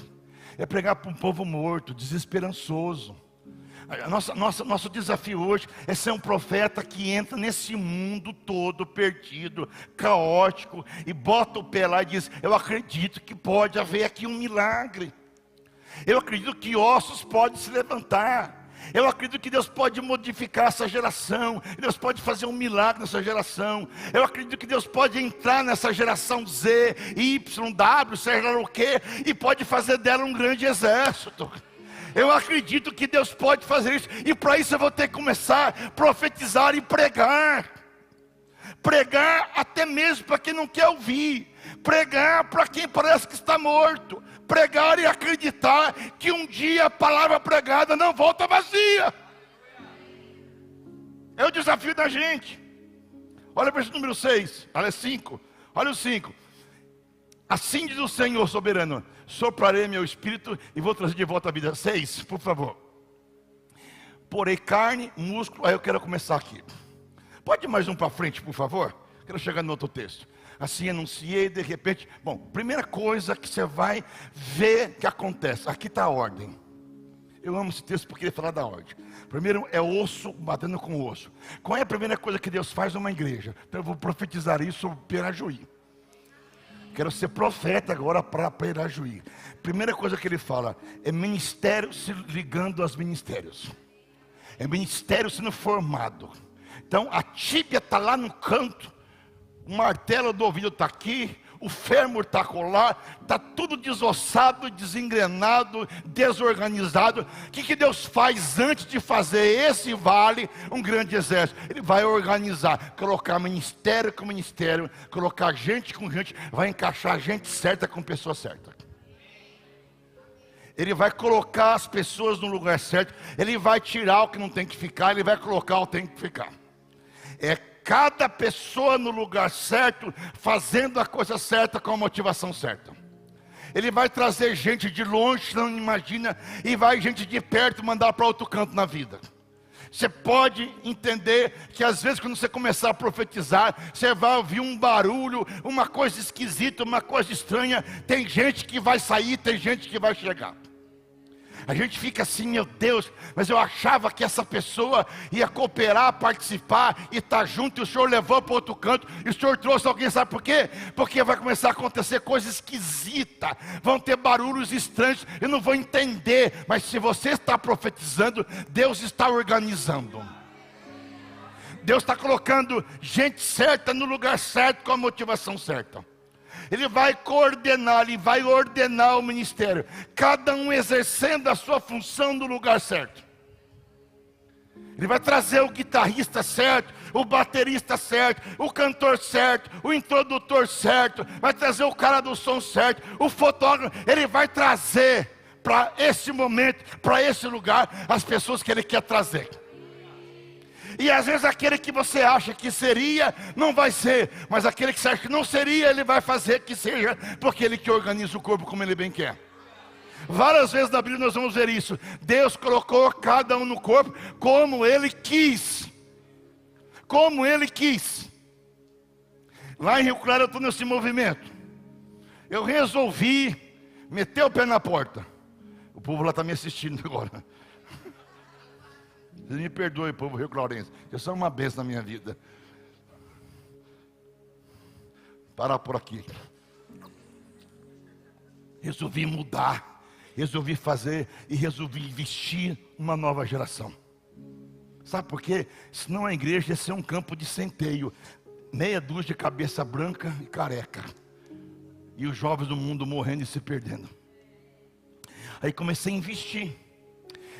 É pregar para um povo morto, desesperançoso. Nosso desafio hoje é ser um profeta que entra nesse mundo todo perdido, caótico, e bota o pé lá e diz, eu acredito que pode haver aqui um milagre. Eu acredito que ossos podem se levantar. Eu acredito que Deus pode modificar essa geração. Deus pode fazer um milagre nessa geração. Eu acredito que Deus pode entrar nessa geração Z, Y, W, seja lá o que, e pode fazer dela um grande exército. Eu acredito que Deus pode fazer isso. E para isso eu vou ter que começar a profetizar e pregar. Pregar até mesmo para quem não quer ouvir. Pregar para quem parece que está morto. Pregar e acreditar que um dia a palavra pregada não volta vazia. É o desafio da gente. Olha o versículo número 6. Olha 5. Olha o 5. Assim diz o Senhor soberano, soprarei meu espírito e vou trazer de volta a vida. 6, por favor. Porei carne, músculo. Aí eu quero começar aqui. Pode ir mais um para frente, por favor? Quero chegar no outro texto. Assim anunciei, de repente. Bom, primeira coisa que você vai ver que acontece. Aqui está a ordem. Eu amo esse texto porque ele fala da ordem. Primeiro é osso batendo com osso. Qual é a primeira coisa que Deus faz numa igreja? Então eu vou profetizar isso sobre Pirajuí. Quero ser profeta agora para Pirajuí. Primeira coisa que ele fala é ministério se ligando aos ministérios. É ministério sendo formado. Então a tíbia está lá no canto, o martelo do ouvido está aqui, o fêmur está colar, está tudo desossado, desengrenado, desorganizado. O que Deus faz antes de fazer esse vale um grande exército? Ele vai organizar, colocar ministério com ministério, colocar gente com gente, vai encaixar gente certa com pessoa certa. Ele vai colocar as pessoas no lugar certo, ele vai tirar o que não tem que ficar, ele vai colocar o que tem que ficar. É cada pessoa no lugar certo, fazendo a coisa certa com a motivação certa. Ele vai trazer gente de longe, não imagina, e vai gente de perto mandar para outro canto na vida. Você pode entender que às vezes quando você começar a profetizar, você vai ouvir um barulho, uma coisa esquisita, uma coisa estranha. Tem gente que vai sair, tem gente que vai chegar. A gente fica assim, meu Deus, mas eu achava que essa pessoa ia cooperar, participar e estar junto, e o Senhor levou para outro canto, e o Senhor trouxe alguém, sabe por quê? Porque vai começar a acontecer coisas esquisitas, vão ter barulhos estranhos, eu não vou entender, mas se você está profetizando, Deus está organizando. Deus está colocando gente certa no lugar certo, com a motivação certa. Ele vai coordenar, ele vai ordenar o ministério, cada um exercendo a sua função no lugar certo. Ele vai trazer o guitarrista certo, o baterista certo, o cantor certo, o introdutor certo, vai trazer o cara do som certo, o fotógrafo. Ele vai trazer para esse momento, para esse lugar, as pessoas que ele quer trazer. E às vezes aquele que você acha que seria, não vai ser. Mas aquele que você acha que não seria, ele vai fazer que seja, porque ele que organiza o corpo como ele bem quer. Várias vezes na Bíblia nós vamos ver isso. Deus colocou cada um no corpo como ele quis. Como ele quis. Lá em Rio Claro eu estou nesse movimento. Eu resolvi meter o pé na porta. O povo lá está me assistindo agora. Vocês me perdoem, povo Rio Clarense. Eu sou uma bênção na minha vida. Parar por aqui. Resolvi mudar. Resolvi fazer e resolvi investir uma nova geração. Sabe por quê? Senão a igreja ia ser um campo de centeio. Meia dúzia de cabeça branca e careca. E os jovens do mundo morrendo e se perdendo. Aí comecei a investir.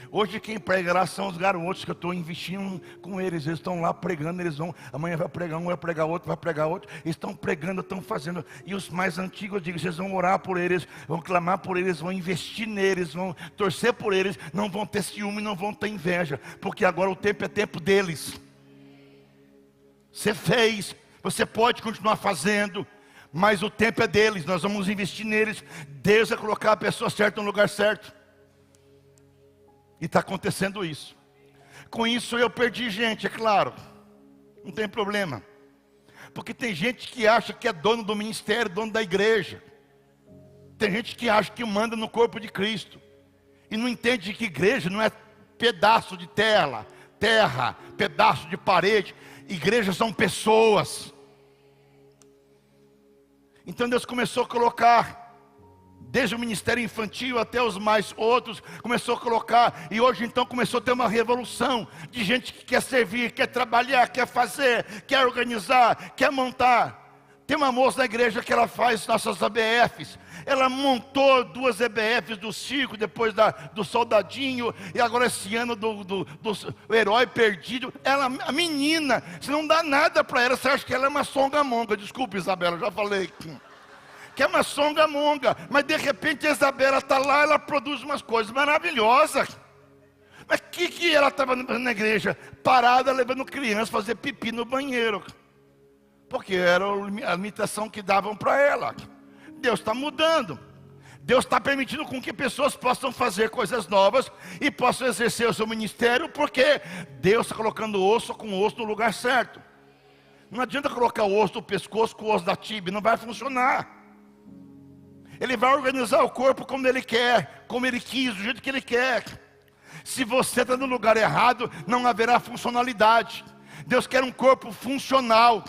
Hoje quem prega lá são os garotos que eu estou investindo com eles. Eles estão lá pregando, eles vão, amanhã vai pregar um, vai pregar outro, vai pregar outro. Eles estão pregando, estão fazendo. E os mais antigos, eu digo, vocês vão orar por eles, vão clamar por eles, vão investir neles, vão torcer por eles, não vão ter ciúme, não vão ter inveja, porque agora o tempo é tempo deles. Você fez, você pode continuar fazendo, mas o tempo é deles, nós vamos investir neles. Deus vai colocar a pessoa certa no lugar certo. E está acontecendo isso. Com isso eu perdi gente, é claro. Não tem problema. Porque tem gente que acha que é dono do ministério, dono da igreja. Tem gente que acha que manda no corpo de Cristo. E não entende que igreja não é pedaço de terra, pedaço de parede. Igrejas são pessoas. Então Deus começou a colocar, desde o ministério infantil até os mais outros, começou a colocar, e hoje então começou a ter uma revolução, de gente que quer servir, quer trabalhar, quer fazer, quer organizar, quer montar. Tem uma moça na igreja que ela faz nossas ABFs, ela montou 2 EBFs do circo, depois do soldadinho, e agora esse ano do herói perdido. Ela, a menina, você não dá nada para ela, você acha que ela é uma songamonga. Desculpa, Isabela, já falei que é uma songamonga, mas de repente a Isabela está lá, ela produz umas coisas maravilhosas. Mas que ela estava na igreja? Parada, levando crianças fazer pipi no banheiro. Porque era a limitação que davam para ela. Deus está mudando. Deus está permitindo com que pessoas possam fazer coisas novas e possam exercer o seu ministério, porque Deus está colocando osso com osso no lugar certo. Não adianta colocar o osso do pescoço com o osso da tíbia, não vai funcionar. Ele vai organizar o corpo como Ele quer, como Ele quis, do jeito que Ele quer. Se você está no lugar errado, não haverá funcionalidade. Deus quer um corpo funcional,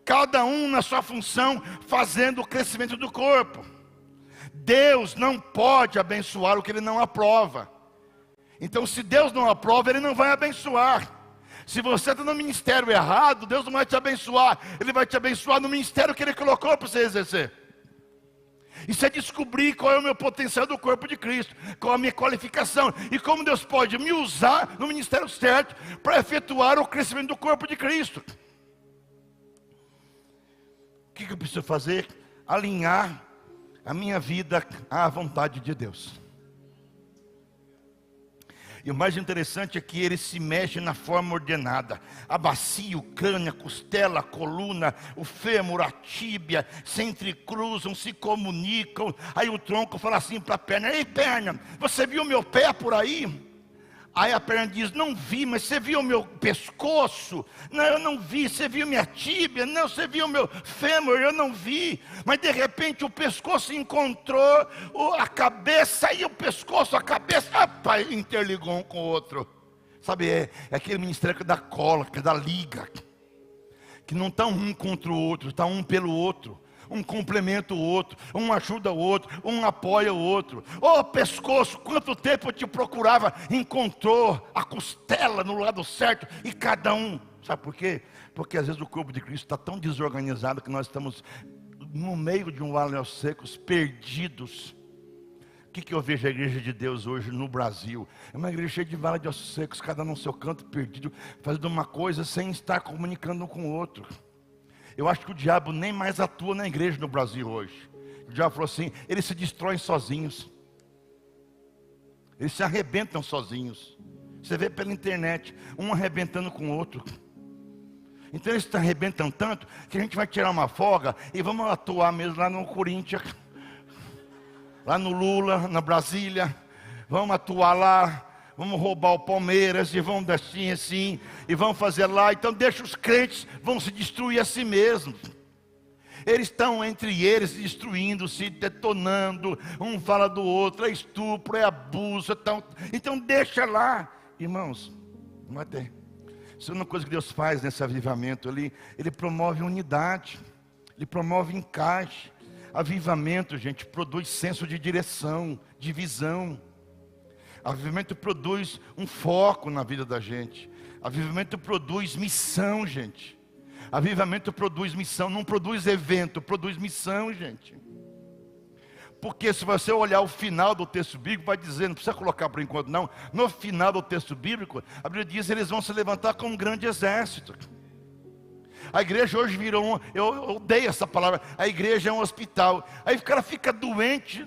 cada um na sua função, fazendo o crescimento do corpo. Deus não pode abençoar o que Ele não aprova. Então se Deus não aprova, Ele não vai abençoar. Se você está no ministério errado, Deus não vai te abençoar. Ele vai te abençoar no ministério que Ele colocou para você exercer. Isso é descobrir qual é o meu potencial do corpo de Cristo, qual a minha qualificação, e como Deus pode me usar no ministério certo, para efetuar o crescimento do corpo de Cristo. O que eu preciso fazer? Alinhar a minha vida à vontade de Deus. E o mais interessante é que ele se mexe na forma ordenada. A bacia, o crânio, a costela, a coluna, o fêmur, a tíbia, se entrecruzam, se comunicam. Aí o tronco fala assim para a perna: ei perna, você viu meu pé por aí? Aí a perna diz: não vi, mas você viu o meu pescoço? Não, eu não vi. Você viu minha tíbia? Não, você viu o meu fêmur? Eu não vi. Mas de repente o pescoço encontrou a cabeça, e o pescoço, a cabeça, opa, interligou um com o outro. Sabe, é aquele ministério que dá cola, que dá liga, que não está um contra o outro, está um pelo outro. Um complementa o outro, um ajuda o outro, um apoia o outro. Ô pescoço, quanto tempo eu te procurava, encontrou a costela no lado certo, e cada um. Sabe por quê? Porque às vezes o corpo de Cristo está tão desorganizado que nós estamos no meio de um vale aos secos, perdidos. O que eu vejo a igreja de Deus hoje no Brasil? É uma igreja cheia de vale de ossos secos, cada um no seu canto, perdido, fazendo uma coisa sem estar comunicando um com o outro. Eu acho que o diabo nem mais atua na igreja no Brasil hoje. O diabo falou assim: eles se destroem sozinhos. Eles se arrebentam sozinhos. Você vê pela internet, um arrebentando com o outro. Então eles arrebentam tanto que a gente vai tirar uma folga e vamos atuar mesmo lá no Corinthians, lá no Lula, na Brasília. Vamos atuar lá, vamos roubar o Palmeiras e vamos assim, e vamos fazer lá. Então deixa os crentes, vão se destruir a si mesmos. Eles estão entre eles destruindo, se detonando. Um fala do outro, é estupro, é abuso. Então deixa lá. Irmãos, não vai ter. Isso é uma coisa que Deus faz nesse avivamento ali. Ele promove unidade. Ele promove encaixe. Avivamento, gente, produz senso de direção, de visão. Avivamento produz um foco na vida da gente. Avivamento produz missão, gente. Avivamento produz missão, não produz evento, produz missão, gente. Porque se você olhar o final do texto bíblico, vai dizer, não precisa colocar por enquanto não. No final do texto bíblico, a Bíblia diz que eles vão se levantar como um grande exército. A igreja hoje virou, eu odeio essa palavra, a igreja é um hospital. Aí o cara fica doente,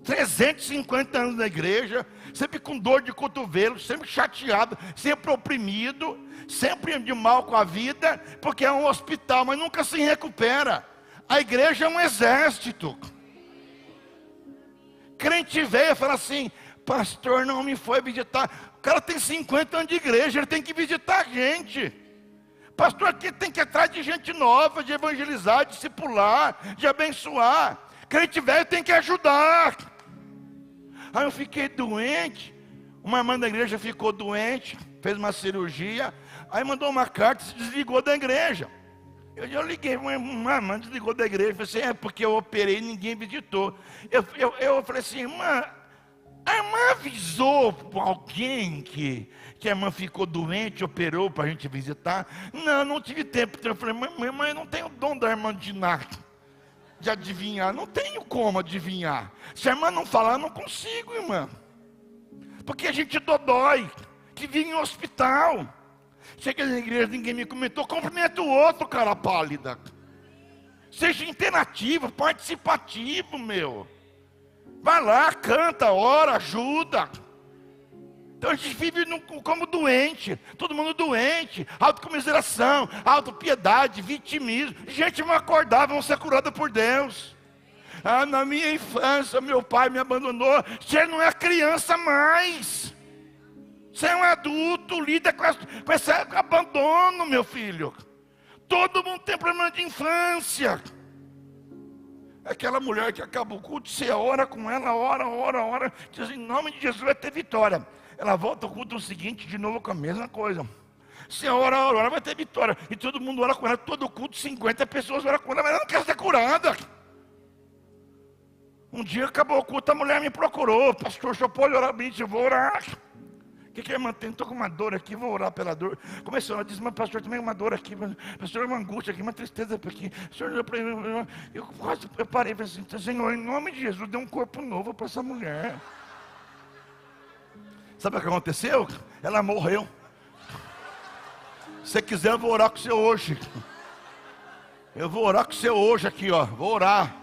350 anos na igreja, sempre com dor de cotovelo, sempre chateado, sempre oprimido, sempre de mal com a vida, porque é um hospital, mas nunca se recupera. A igreja é um exército. Crente velho fala assim, pastor não me foi visitar. O cara tem 50 anos de igreja, ele tem que visitar a gente. Pastor aqui tem que ir atrás de gente nova, de evangelizar, de discipular, de abençoar. Crente velho tem que ajudar. Aí eu fiquei doente, uma irmã da igreja ficou doente, fez uma cirurgia, aí mandou uma carta e se desligou da igreja. Eu liguei, uma irmã desligou da igreja, falei assim, é porque eu operei e ninguém visitou. Eu falei assim, irmã, a irmã avisou alguém que a irmã ficou doente, operou para a gente visitar? Não tive tempo. Eu falei, mãe, eu não tenho o dom da irmã de adivinhar, não tenho como adivinhar. Se a irmã não falar, eu não consigo, irmã. Porque a gente dodói, que vive em hospital. Chega na igreja, ninguém me comentou, cumprimenta o outro, cara pálida. Seja interativo, participativo, meu. Vai lá, canta, ora, ajuda. Então a gente vive como doente, todo mundo doente, autocomiseração, autopiedade, vitimismo. Gente, vão acordar, vão ser curados por Deus. Ah, na minha infância, meu pai me abandonou. Você não é criança mais. Você é um adulto, lida com esse abandono, meu filho. Todo mundo tem problema de infância. Aquela mulher que acaba o culto, você ora com ela, ora. Diz, em nome de Jesus vai ter vitória. Ela volta ao culto seguinte, de novo com a mesma coisa. Você ora, vai ter vitória. E todo mundo ora com ela, todo culto, 50 pessoas oram com ela, mas ela não quer ser curada. Um dia acabou o culto, a mulher me procurou. Pastor, o senhor pode orar bem? Eu vou orar. O que é, irmã? Estou com uma dor aqui, vou orar pela dor. Começou, ela disse, mas pastor, também uma dor aqui. Pastor, uma angústia aqui, uma tristeza aqui. Senhor, eu parei e falei assim, Senhor, em nome de Jesus, dê um corpo novo para essa mulher. Sabe o que aconteceu? Ela morreu. Se você quiser, eu vou orar com você hoje. Eu vou orar com você hoje aqui, ó. Vou orar.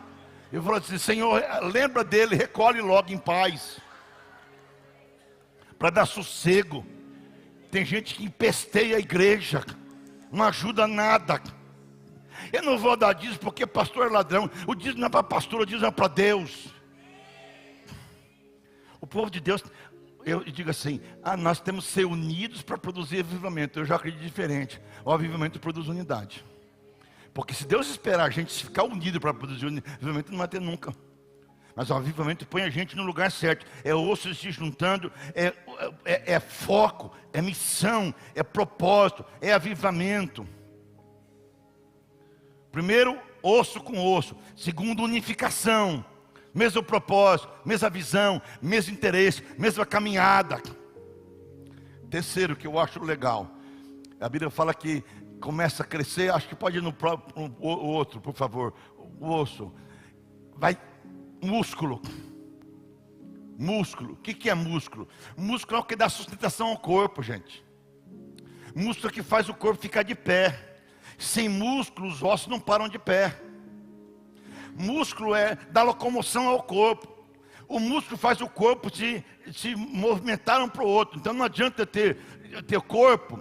Eu vou dizer, Senhor, lembra dele, recolhe logo em paz. Para dar sossego. Tem gente que empesteia a igreja, não ajuda nada. Eu não vou dar dízimo porque pastor é ladrão. O dízimo não é para pastor, o dízimo é para Deus. O povo de Deus, eu digo assim, nós temos que ser unidos para produzir avivamento. Eu já acredito diferente. O avivamento produz unidade. Porque se Deus esperar a gente ficar unido para produzir avivamento, não vai ter nunca. Mas o avivamento põe a gente no lugar certo. É osso se juntando, é foco, é missão, é propósito, é avivamento. Primeiro, osso com osso. Segundo, unificação. Mesmo propósito, mesma visão, mesmo interesse, mesma caminhada. Terceiro, que eu acho legal. A Bíblia fala que começa a crescer, acho que pode ir no outro, por favor. O osso. Vai. Músculo. Músculo. O que é músculo? Músculo é o que dá sustentação ao corpo, gente. Músculo é o que faz o corpo ficar de pé. Sem músculo, os ossos não param de pé. Músculo é dar locomoção ao corpo. O músculo faz o corpo se movimentar um para o outro. Então não adianta eu ter corpo,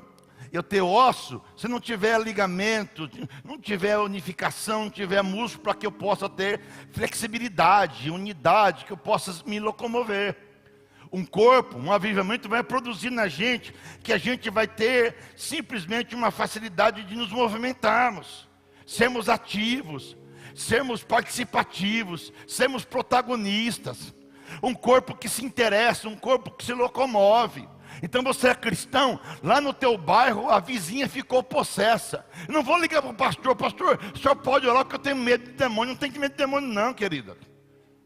eu ter osso, se não tiver ligamento, não tiver unificação, não tiver músculo, para que eu possa ter flexibilidade, unidade, que eu possa me locomover. Um corpo, um avivamento vai produzir na gente, que a gente vai ter simplesmente uma facilidade de nos movimentarmos, sermos ativos, sermos participativos, sermos protagonistas. Um corpo que se interessa, um corpo que se locomove. Então você é cristão, lá no teu bairro a vizinha ficou possessa. Eu não vou ligar para o pastor, pastor, o senhor pode orar porque eu tenho medo de demônio. Não tem medo de demônio não, querida.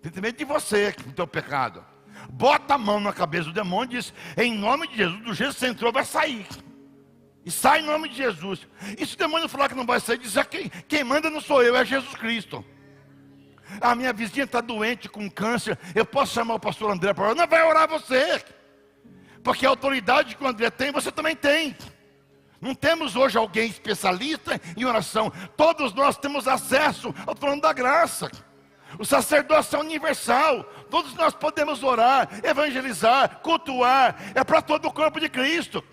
Tem medo de você, do teu pecado. Bota a mão na cabeça do demônio e diz, em nome de Jesus, do jeito que você entrou vai sair. E sai em nome de Jesus. E se o demônio falar que não vai sair, diz, quem manda não sou eu, é Jesus Cristo. A minha vizinha está doente com câncer, eu posso chamar o pastor André para orar? Não, vai orar você. Porque a autoridade que o André tem, você também tem. Não temos hoje alguém especialista em oração. Todos nós temos acesso ao trono da graça. O sacerdócio é universal. Todos nós podemos orar, evangelizar, cultuar. É para todo o corpo de Cristo.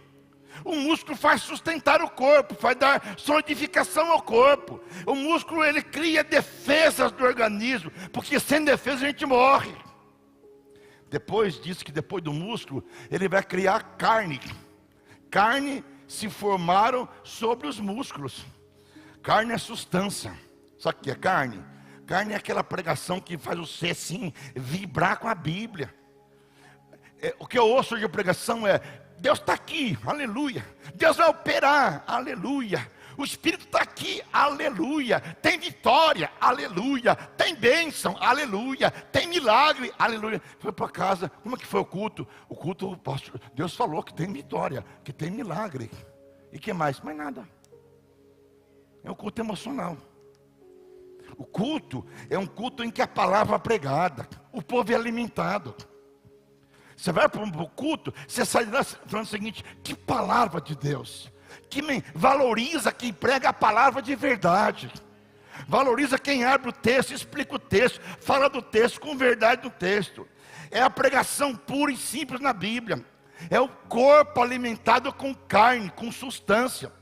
O músculo faz sustentar o corpo, faz dar solidificação ao corpo. O músculo, ele cria defesas do organismo, porque sem defesa a gente morre. Depois diz que depois do músculo, ele vai criar carne. Carne se formaram sobre os músculos. Carne é substância. Sabe o que é carne? Carne é aquela pregação que faz você assim, vibrar com a Bíblia. O que eu ouço de pregação é, Deus está aqui, aleluia. Deus vai operar, aleluia. O Espírito está aqui, aleluia. Tem vitória, aleluia. Tem bênção, aleluia. Tem milagre, aleluia. Foi para casa, como é que foi o culto? O culto, Deus falou que tem vitória, que tem milagre. E que mais? Mais nada. É um culto emocional. O culto é um culto em que a palavra é pregada. O povo é alimentado. Você vai para o culto, você sai de lá falando o seguinte, que palavra de Deus. Que valoriza quem prega a palavra de verdade. Valoriza quem abre o texto, explica o texto, fala do texto com verdade do texto. É a pregação pura e simples na Bíblia. É o corpo alimentado com carne, com substância.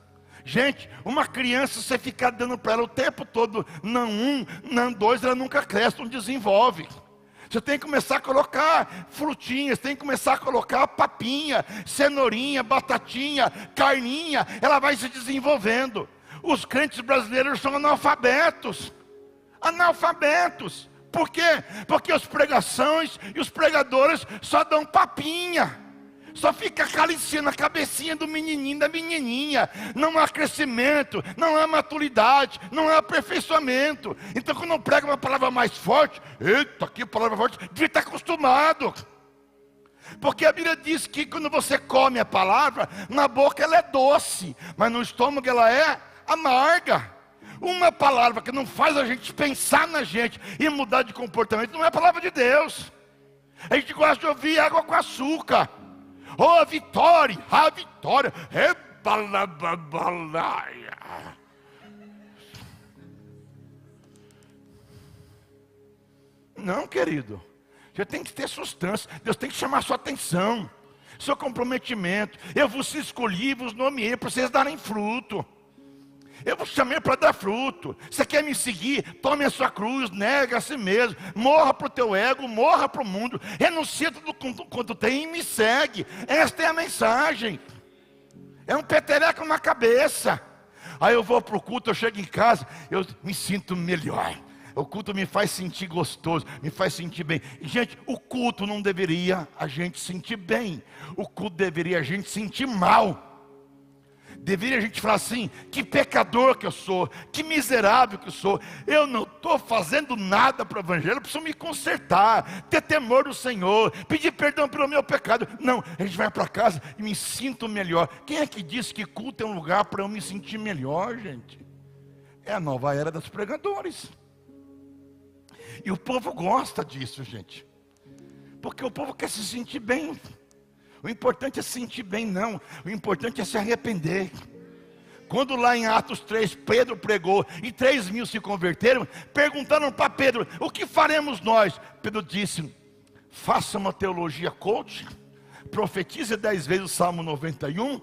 Gente, uma criança, você ficar dando para ela o tempo todo, não um, não dois, ela nunca cresce, não desenvolve. Você tem que começar a colocar frutinhas, tem que começar a colocar papinha, cenourinha, batatinha, carninha, ela vai se desenvolvendo. Os crentes brasileiros são analfabetos. Analfabetos. Por quê? Porque as pregações e os pregadores só dão papinha. Só fica acariciando a cabecinha do menininho, da menininha. Não há crescimento, não há maturidade, não há aperfeiçoamento. Então quando prega uma palavra mais forte, eita, que palavra forte, devia estar acostumado. Porque a Bíblia diz que quando você come a palavra, na boca ela é doce, mas no estômago ela é amarga. Uma palavra que não faz a gente pensar na gente e mudar de comportamento, não é a palavra de Deus. A gente gosta de ouvir água com açúcar. Oh, a vitória, é balabalaia. Não, querido, você tem que ter substância, Deus tem que chamar a sua atenção, seu comprometimento. Eu vos escolhi, vos nomeei para vocês darem fruto. Eu vos chamei para dar fruto. Você quer me seguir? Tome a sua cruz, nega a si mesmo, morra para o teu ego, morra para o mundo, renuncia tudo quanto tem e me segue. Esta é a mensagem. É um peteleco na cabeça. Aí eu vou para o culto, eu chego em casa, eu me sinto melhor. O culto me faz sentir gostoso, me faz sentir bem. E, gente, o culto não deveria a gente sentir bem. O culto deveria a gente sentir mal. Deveria a gente falar assim, que pecador que eu sou, que miserável que eu sou. Eu não estou fazendo nada para o evangelho, eu preciso me consertar, ter temor do Senhor, pedir perdão pelo meu pecado. Não, a gente vai para casa e me sinto melhor. Quem é que disse que culto é um lugar para eu me sentir melhor, gente? É a nova era dos pregadores. E o povo gosta disso, gente. Porque o povo quer se sentir bem. O importante é se sentir bem, não. O importante é se arrepender. Quando lá em Atos 3, Pedro pregou e 3.000 se converteram, perguntaram para Pedro, o que faremos nós? Pedro disse, faça uma teologia coach, profetize 10 vezes o Salmo 91,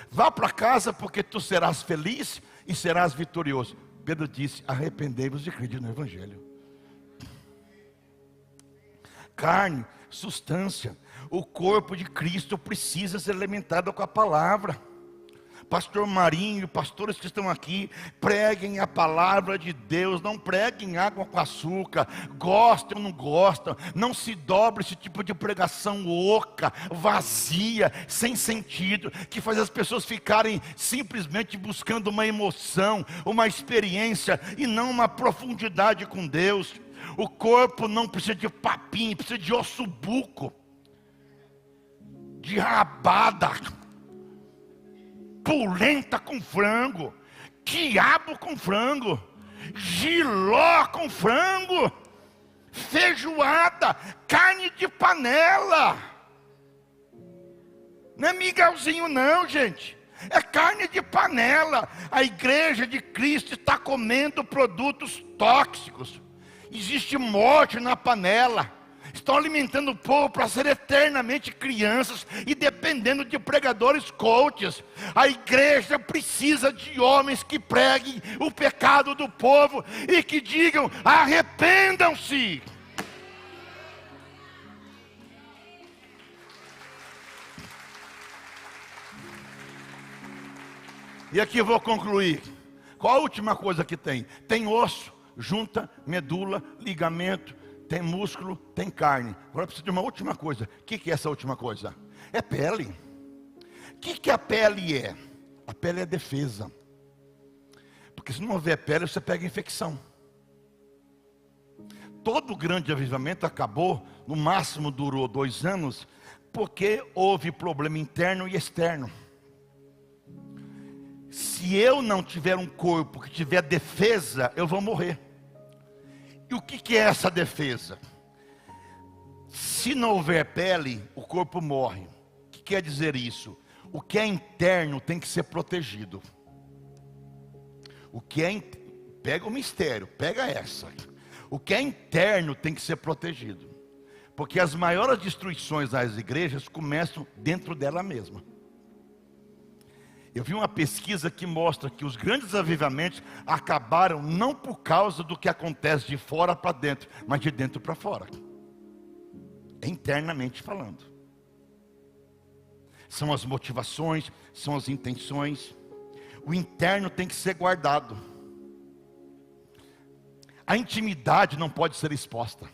vá para casa porque tu serás feliz e serás vitorioso. Pedro disse, arrependei-vos de crer no Evangelho. Carne, substância, o corpo de Cristo precisa ser alimentado com a palavra. Pastor Marinho, pastores que estão aqui, preguem a palavra de Deus, não preguem água com açúcar, gostam ou não gostam, não se dobre esse tipo de pregação oca, vazia, sem sentido, que faz as pessoas ficarem simplesmente buscando uma emoção, uma experiência e não uma profundidade com Deus. O corpo não precisa de papinho, precisa de ossobuco, de rabada, polenta com frango, quiabo com frango, jiló com frango, feijoada, carne de panela. Não é miguelzinho não, gente. É carne de panela. A igreja de Cristo está comendo produtos tóxicos. Existe morte na panela. Estão alimentando o povo para ser eternamente crianças e dependendo de pregadores coaches. A igreja precisa de homens que preguem o pecado do povo e que digam, arrependam-se. E aqui eu vou concluir. Qual a última coisa que tem? Tem osso, junta, medula, ligamento, tem músculo, tem carne. Agora precisa de uma última coisa. O que é essa última coisa? É pele. O que a pele é? A pele é defesa. Porque se não houver pele, você pega infecção. Todo o grande avivamento acabou, no máximo durou 2 anos, porque houve problema interno e externo. Se eu não tiver um corpo que tiver defesa, eu vou morrer. E o que é essa defesa? Se não houver pele, o corpo morre. O que quer dizer isso? O que é interno tem que ser protegido. O que é pega o mistério, pega essa. O que é interno tem que ser protegido. Porque as maiores destruições das igrejas começam dentro dela mesma. Eu vi uma pesquisa que mostra que os grandes avivamentos acabaram não por causa do que acontece de fora para dentro, mas de dentro para fora. Internamente falando. São as motivações, são as intenções. O interno tem que ser guardado. A intimidade não pode ser exposta.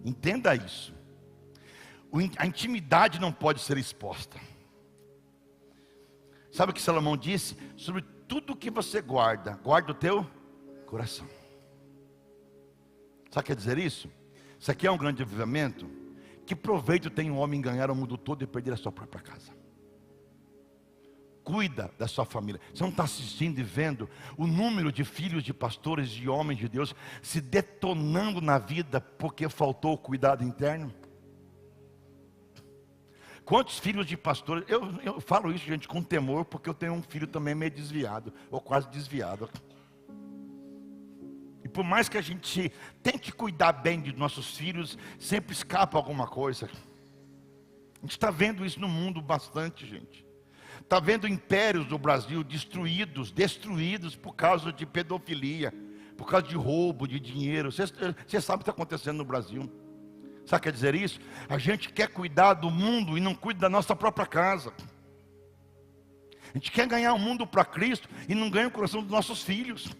Entenda isso. A intimidade não pode ser exposta. Sabe o que Salomão disse? Sobre tudo que você guarda, guarda o teu coração. Sabe o que quer dizer isso? Isso aqui é um grande avivamento. Que proveito tem um homem ganhar o mundo todo e perder a sua própria casa? Cuida da sua família. Você não está assistindo e vendo o número de filhos de pastores, de homens de Deus, se detonando na vida porque faltou o cuidado interno? Quantos filhos de pastores, eu falo isso, gente, com temor, porque eu tenho um filho também meio desviado, ou quase desviado. E por mais que a gente tente cuidar bem de nossos filhos, sempre escapa alguma coisa. A gente está vendo isso no mundo bastante, gente. Está vendo impérios do Brasil destruídos por causa de pedofilia, por causa de roubo de dinheiro. Você sabe o que está acontecendo no Brasil. Sabe o que quer dizer isso? A gente quer cuidar do mundo e não cuida da nossa própria casa. A gente quer ganhar o mundo para Cristo e não ganha o coração dos nossos filhos.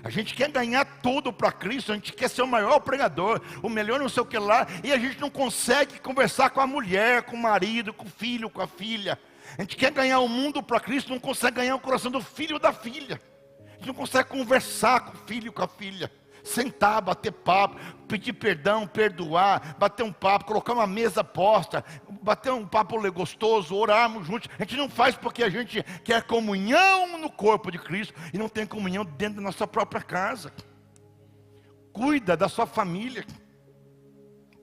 A gente quer ganhar tudo para Cristo, a gente quer ser o maior pregador, o melhor não sei o que lá, e a gente não consegue conversar com a mulher, com o marido, com o filho, com a filha. A gente quer ganhar o mundo para Cristo, não consegue ganhar o coração do filho ou da filha. A gente não consegue conversar com o filho, com a filha. Sentar, bater papo, pedir perdão, perdoar, bater um papo, colocar uma mesa posta, bater um papo gostoso, orarmos juntos. A gente não faz porque a gente quer comunhão no corpo de Cristo e não tem comunhão dentro da nossa própria casa. Cuida da sua família,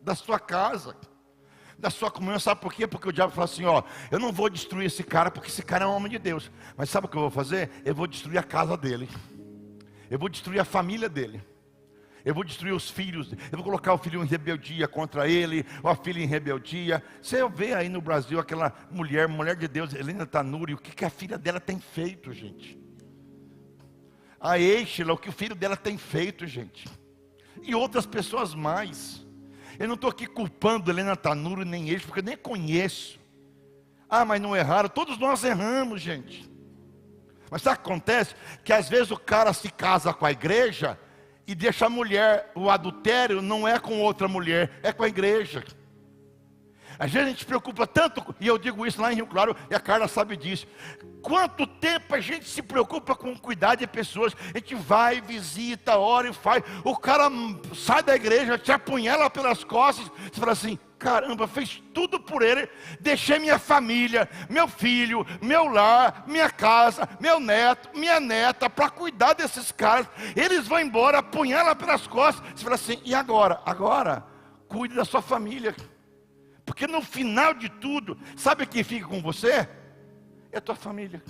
da sua casa, da sua comunhão. Sabe por quê? Porque o diabo fala assim, ó, eu não vou destruir esse cara porque esse cara é um homem de Deus. Mas sabe o que eu vou fazer? Eu vou destruir a casa dele. Eu vou destruir a família dele. Eu vou destruir os filhos, eu vou colocar o filho em rebeldia contra ele, ou a filha em rebeldia. Você vê aí no Brasil aquela mulher de Deus, Helena Tanuri, o que a filha dela tem feito, gente? A Eichela, o que o filho dela tem feito, gente? E outras pessoas mais. Eu não estou aqui culpando Helena Tanuri nem Eichela, porque eu nem conheço. Ah, mas não erraram, todos nós erramos, gente. Mas sabe o que acontece? Que às vezes o cara se casa com a igreja e deixa a mulher, o adultério não é com outra mulher, é com a igreja. Às vezes a gente se preocupa tanto, e eu digo isso lá em Rio Claro, e a Carla sabe disso. Quanto tempo a gente se preocupa com cuidar de pessoas, a gente vai, visita, ora e faz. O cara sai da igreja, te apunhala pelas costas, você fala assim, caramba, fez tudo por ele, deixei minha família, meu filho, meu lar, minha casa, meu neto, minha neta, para cuidar desses caras. Eles vão embora, apunhala pelas costas, você fala assim, e agora? Agora, cuide da sua família. Porque no final de tudo, sabe quem fica com você? É a tua família.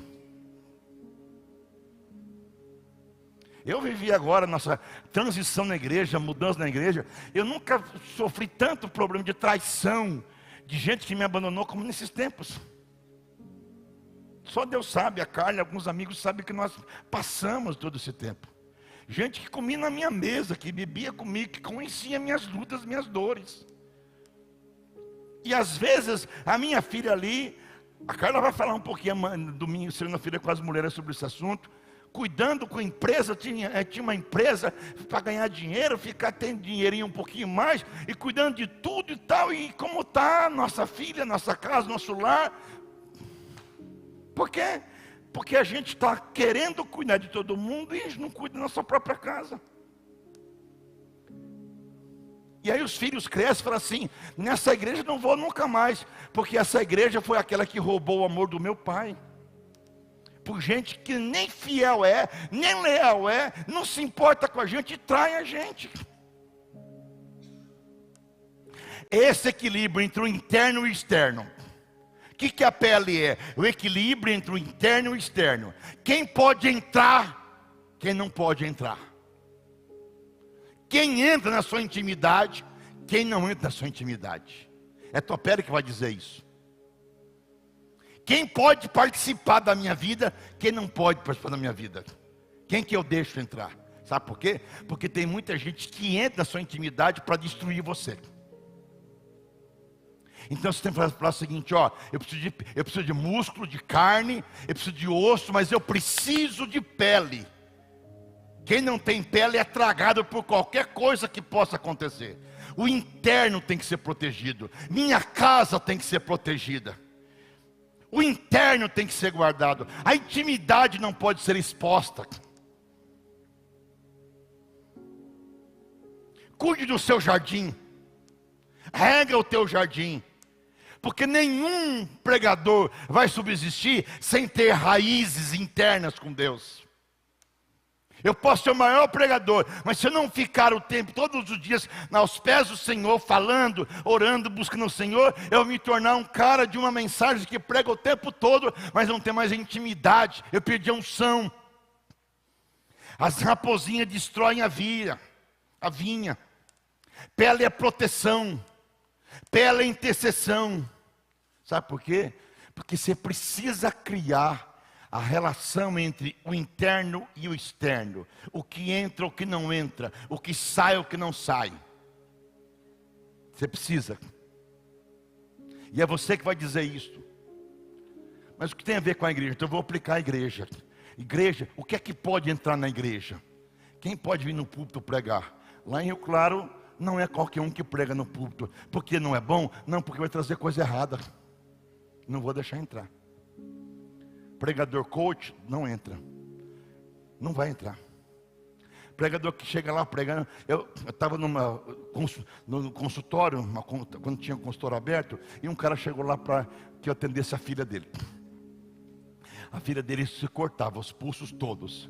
Eu vivi agora nossa transição na igreja, mudança na igreja. Eu nunca sofri tanto problema de traição, de gente que me abandonou como nesses tempos. Só Deus sabe, a Carla, alguns amigos sabem que nós passamos todo esse tempo. Gente que comia na minha mesa, que bebia comigo, que conhecia minhas lutas, minhas dores. E às vezes, a minha filha ali, a Carla vai falar um pouquinho domingo, segunda-feira, com as mulheres sobre esse assunto, cuidando com a empresa, tinha uma empresa para ganhar dinheiro, ficar tendo dinheirinho um pouquinho mais, e cuidando de tudo e tal, e como está nossa filha, nossa casa, nosso lar. Por quê? Porque a gente está querendo cuidar de todo mundo, e a gente não cuida da nossa própria casa. E aí os filhos crescem e falam assim, nessa igreja não vou nunca mais, porque essa igreja foi aquela que roubou o amor do meu pai. Por gente que nem fiel é, nem leal é, não se importa com a gente e trai a gente. Esse equilíbrio entre o interno e o externo. O que a pele é? O equilíbrio entre o interno e o externo. Quem pode entrar, quem não pode entrar. Quem entra na sua intimidade, quem não entra na sua intimidade. É tua pele que vai dizer isso. Quem pode participar da minha vida, quem não pode participar da minha vida. Quem que eu deixo entrar? Sabe por quê? Porque tem muita gente que entra na sua intimidade para destruir você. Então você tem que falar o seguinte, ó, eu preciso de músculo, de carne, eu preciso de osso, mas eu preciso de pele. Quem não tem pele é tragado por qualquer coisa que possa acontecer. O interno tem que ser protegido. Minha casa tem que ser protegida. O interno tem que ser guardado. A intimidade não pode ser exposta. Cuide do seu jardim. Rega o teu jardim. Porque nenhum pregador vai subsistir sem ter raízes internas com Deus. Eu posso ser o maior pregador, mas se eu não ficar o tempo, todos os dias, aos pés do Senhor, falando, orando, buscando o Senhor, eu vou me tornar um cara de uma mensagem que prega o tempo todo, mas não tem mais intimidade. Eu perdi a unção. As raposinhas destroem a vinha. Pele é proteção, pele é intercessão. Sabe por quê? Porque você precisa criar a relação entre o interno e o externo. O que entra, o que não entra. O que sai, o que não sai. Você precisa. E é você que vai dizer isso. Mas o que tem a ver com a igreja? Então eu vou aplicar a igreja. Igreja, o que é que pode entrar na igreja? Quem pode vir no púlpito pregar? Lá em Rio Claro, não é qualquer um que prega no púlpito. Porque não é bom? Não, porque vai trazer coisa errada. Não vou deixar entrar. Pregador coach, não entra. Não vai entrar. Pregador que chega lá pregando. Eu estava no consultório, quando tinha um consultório aberto, e um cara chegou lá para que eu atendesse a filha dele. A filha dele se cortava, os pulsos todos.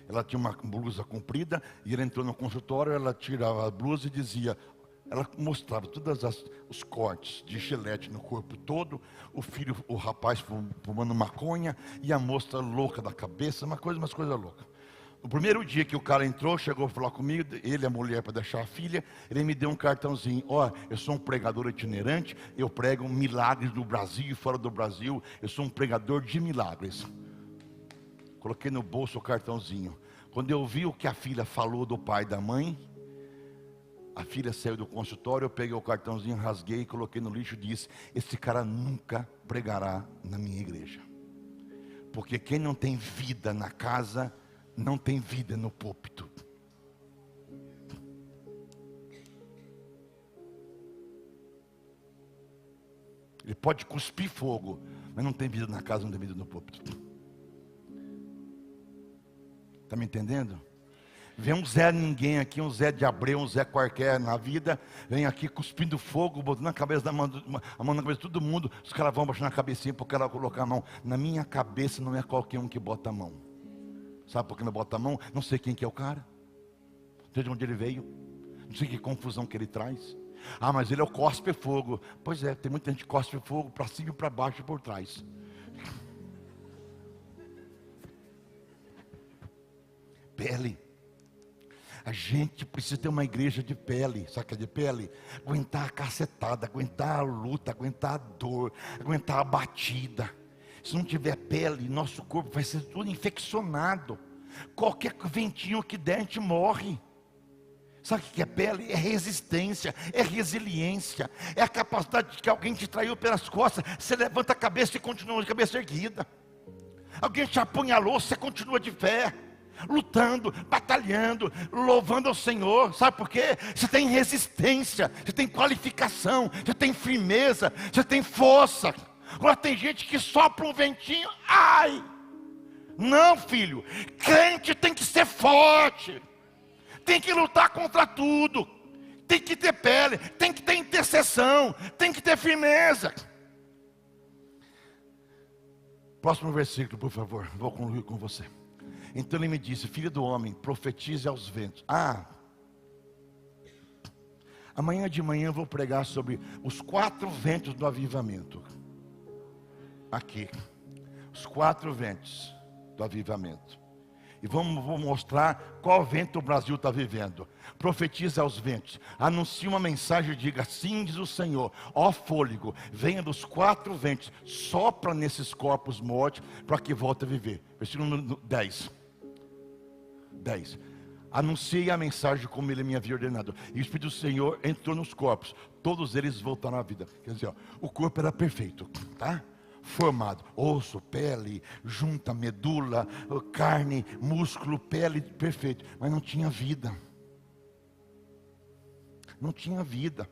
Ela tinha uma blusa comprida, e ele entrou no consultório, ela tirava a blusa e dizia... Ela mostrava todos os cortes de gilete no corpo todo. O rapaz fumando maconha. E a moça louca da cabeça. Umas coisas loucas. O primeiro dia que o cara entrou, chegou a falar comigo, ele e a mulher para deixar a filha, ele me deu um cartãozinho. Ó, eu sou um pregador itinerante, eu prego milagres do Brasil e fora do Brasil, eu sou um pregador de milagres. Coloquei no bolso o cartãozinho. Quando eu vi o que a filha falou do pai e da mãe, a filha saiu do consultório, eu peguei o cartãozinho, rasguei, coloquei no lixo e disse: esse cara nunca pregará na minha igreja. Porque quem não tem vida na casa, não tem vida no púlpito. Ele pode cuspir fogo, mas não tem vida na casa, não tem vida no púlpito. Está me entendendo? Vem um Zé ninguém aqui, um Zé de Abreu, um Zé qualquer na vida, vem aqui cuspindo fogo, botando na cabeça a mão na cabeça de todo mundo. Os caras vão baixar na cabecinha porque ela colocar a mão. Na minha cabeça não é qualquer um que bota a mão. Sabe por que não bota a mão? Não sei quem que é o cara, não sei de onde ele veio, não sei que confusão que ele traz. Ah, mas ele é o cospe fogo. Pois é, tem muita gente que cospe fogo para cima e para baixo e por trás. Pele. A gente precisa ter uma igreja de pele. Sabe o que é de pele? Aguentar a cacetada, aguentar a luta, aguentar a dor, aguentar a batida. Se não tiver pele, nosso corpo vai ser tudo infeccionado. Qualquer ventinho que der, a gente morre. Sabe o que é pele? É resistência, é resiliência, é a capacidade de que alguém te traiu pelas costas, você levanta a cabeça e continua de cabeça erguida. Alguém te apunhalou, você continua de pé, lutando, batalhando, louvando ao Senhor. Sabe por quê? Você tem resistência, você tem qualificação, você tem firmeza, você tem força. Agora tem gente que sopra um ventinho, ai! Não, filho, crente tem que ser forte, tem que lutar contra tudo, tem que ter pele, tem que ter intercessão, tem que ter firmeza. Próximo versículo, por favor, vou concluir com você. Então ele me disse: filho do homem, profetize aos ventos. Amanhã de manhã eu vou pregar sobre os 4 ventos do avivamento. Aqui, os 4 ventos do avivamento. E vou mostrar qual vento o Brasil está vivendo. Profetiza aos ventos, anuncie uma mensagem e diga: assim diz o Senhor, ó fôlego, venha dos 4 ventos, sopra nesses corpos mortos para que volte a viver. Versículo 10. Anunciei a mensagem como ele me havia ordenado, e o Espírito do Senhor entrou nos corpos, todos eles voltaram à vida. Quer dizer, o corpo era perfeito, tá? Formado, osso, pele, junta, medula, carne, músculo, pele, perfeito, mas não tinha vida. Não tinha vida.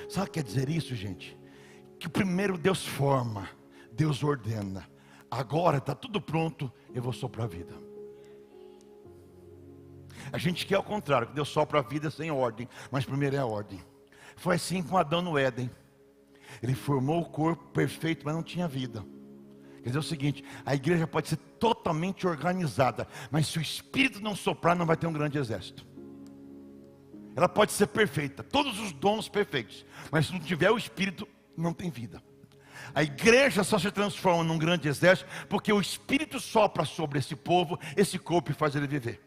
Sabe o que quer dizer isso, gente? Que primeiro Deus forma, Deus ordena, agora está tudo pronto, eu vou soprar a vida. A gente quer ao contrário, que Deus sopra a vida sem ordem, mas primeiro é a ordem. Foi assim com Adão no Éden. Ele formou o corpo perfeito, mas não tinha vida. Quer dizer o seguinte: a igreja pode ser totalmente organizada, mas se o Espírito não soprar, não vai ter um grande exército. Ela pode ser perfeita, todos os dons perfeitos, mas se não tiver o Espírito, não tem vida. A igreja só se transforma num grande exército porque o Espírito sopra sobre esse povo, esse corpo, e faz ele viver.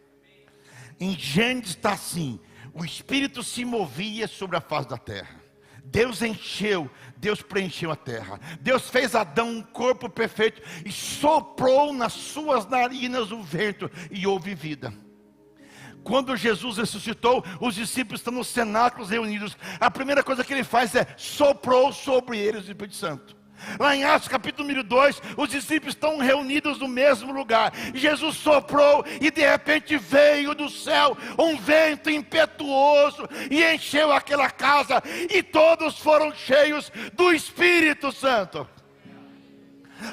Em Gênesis está assim: o Espírito se movia sobre a face da terra. Deus preencheu a terra. Deus fez Adão um corpo perfeito e soprou nas suas narinas o vento e houve vida. Quando Jesus ressuscitou, os discípulos estão nos cenáculos reunidos. A primeira coisa que ele faz é soprou sobre eles o Espírito Santo. Lá em Atos capítulo número 2, os discípulos estão reunidos no mesmo lugar. Jesus soprou e de repente veio do céu um vento impetuoso e encheu aquela casa, e todos foram cheios do Espírito Santo.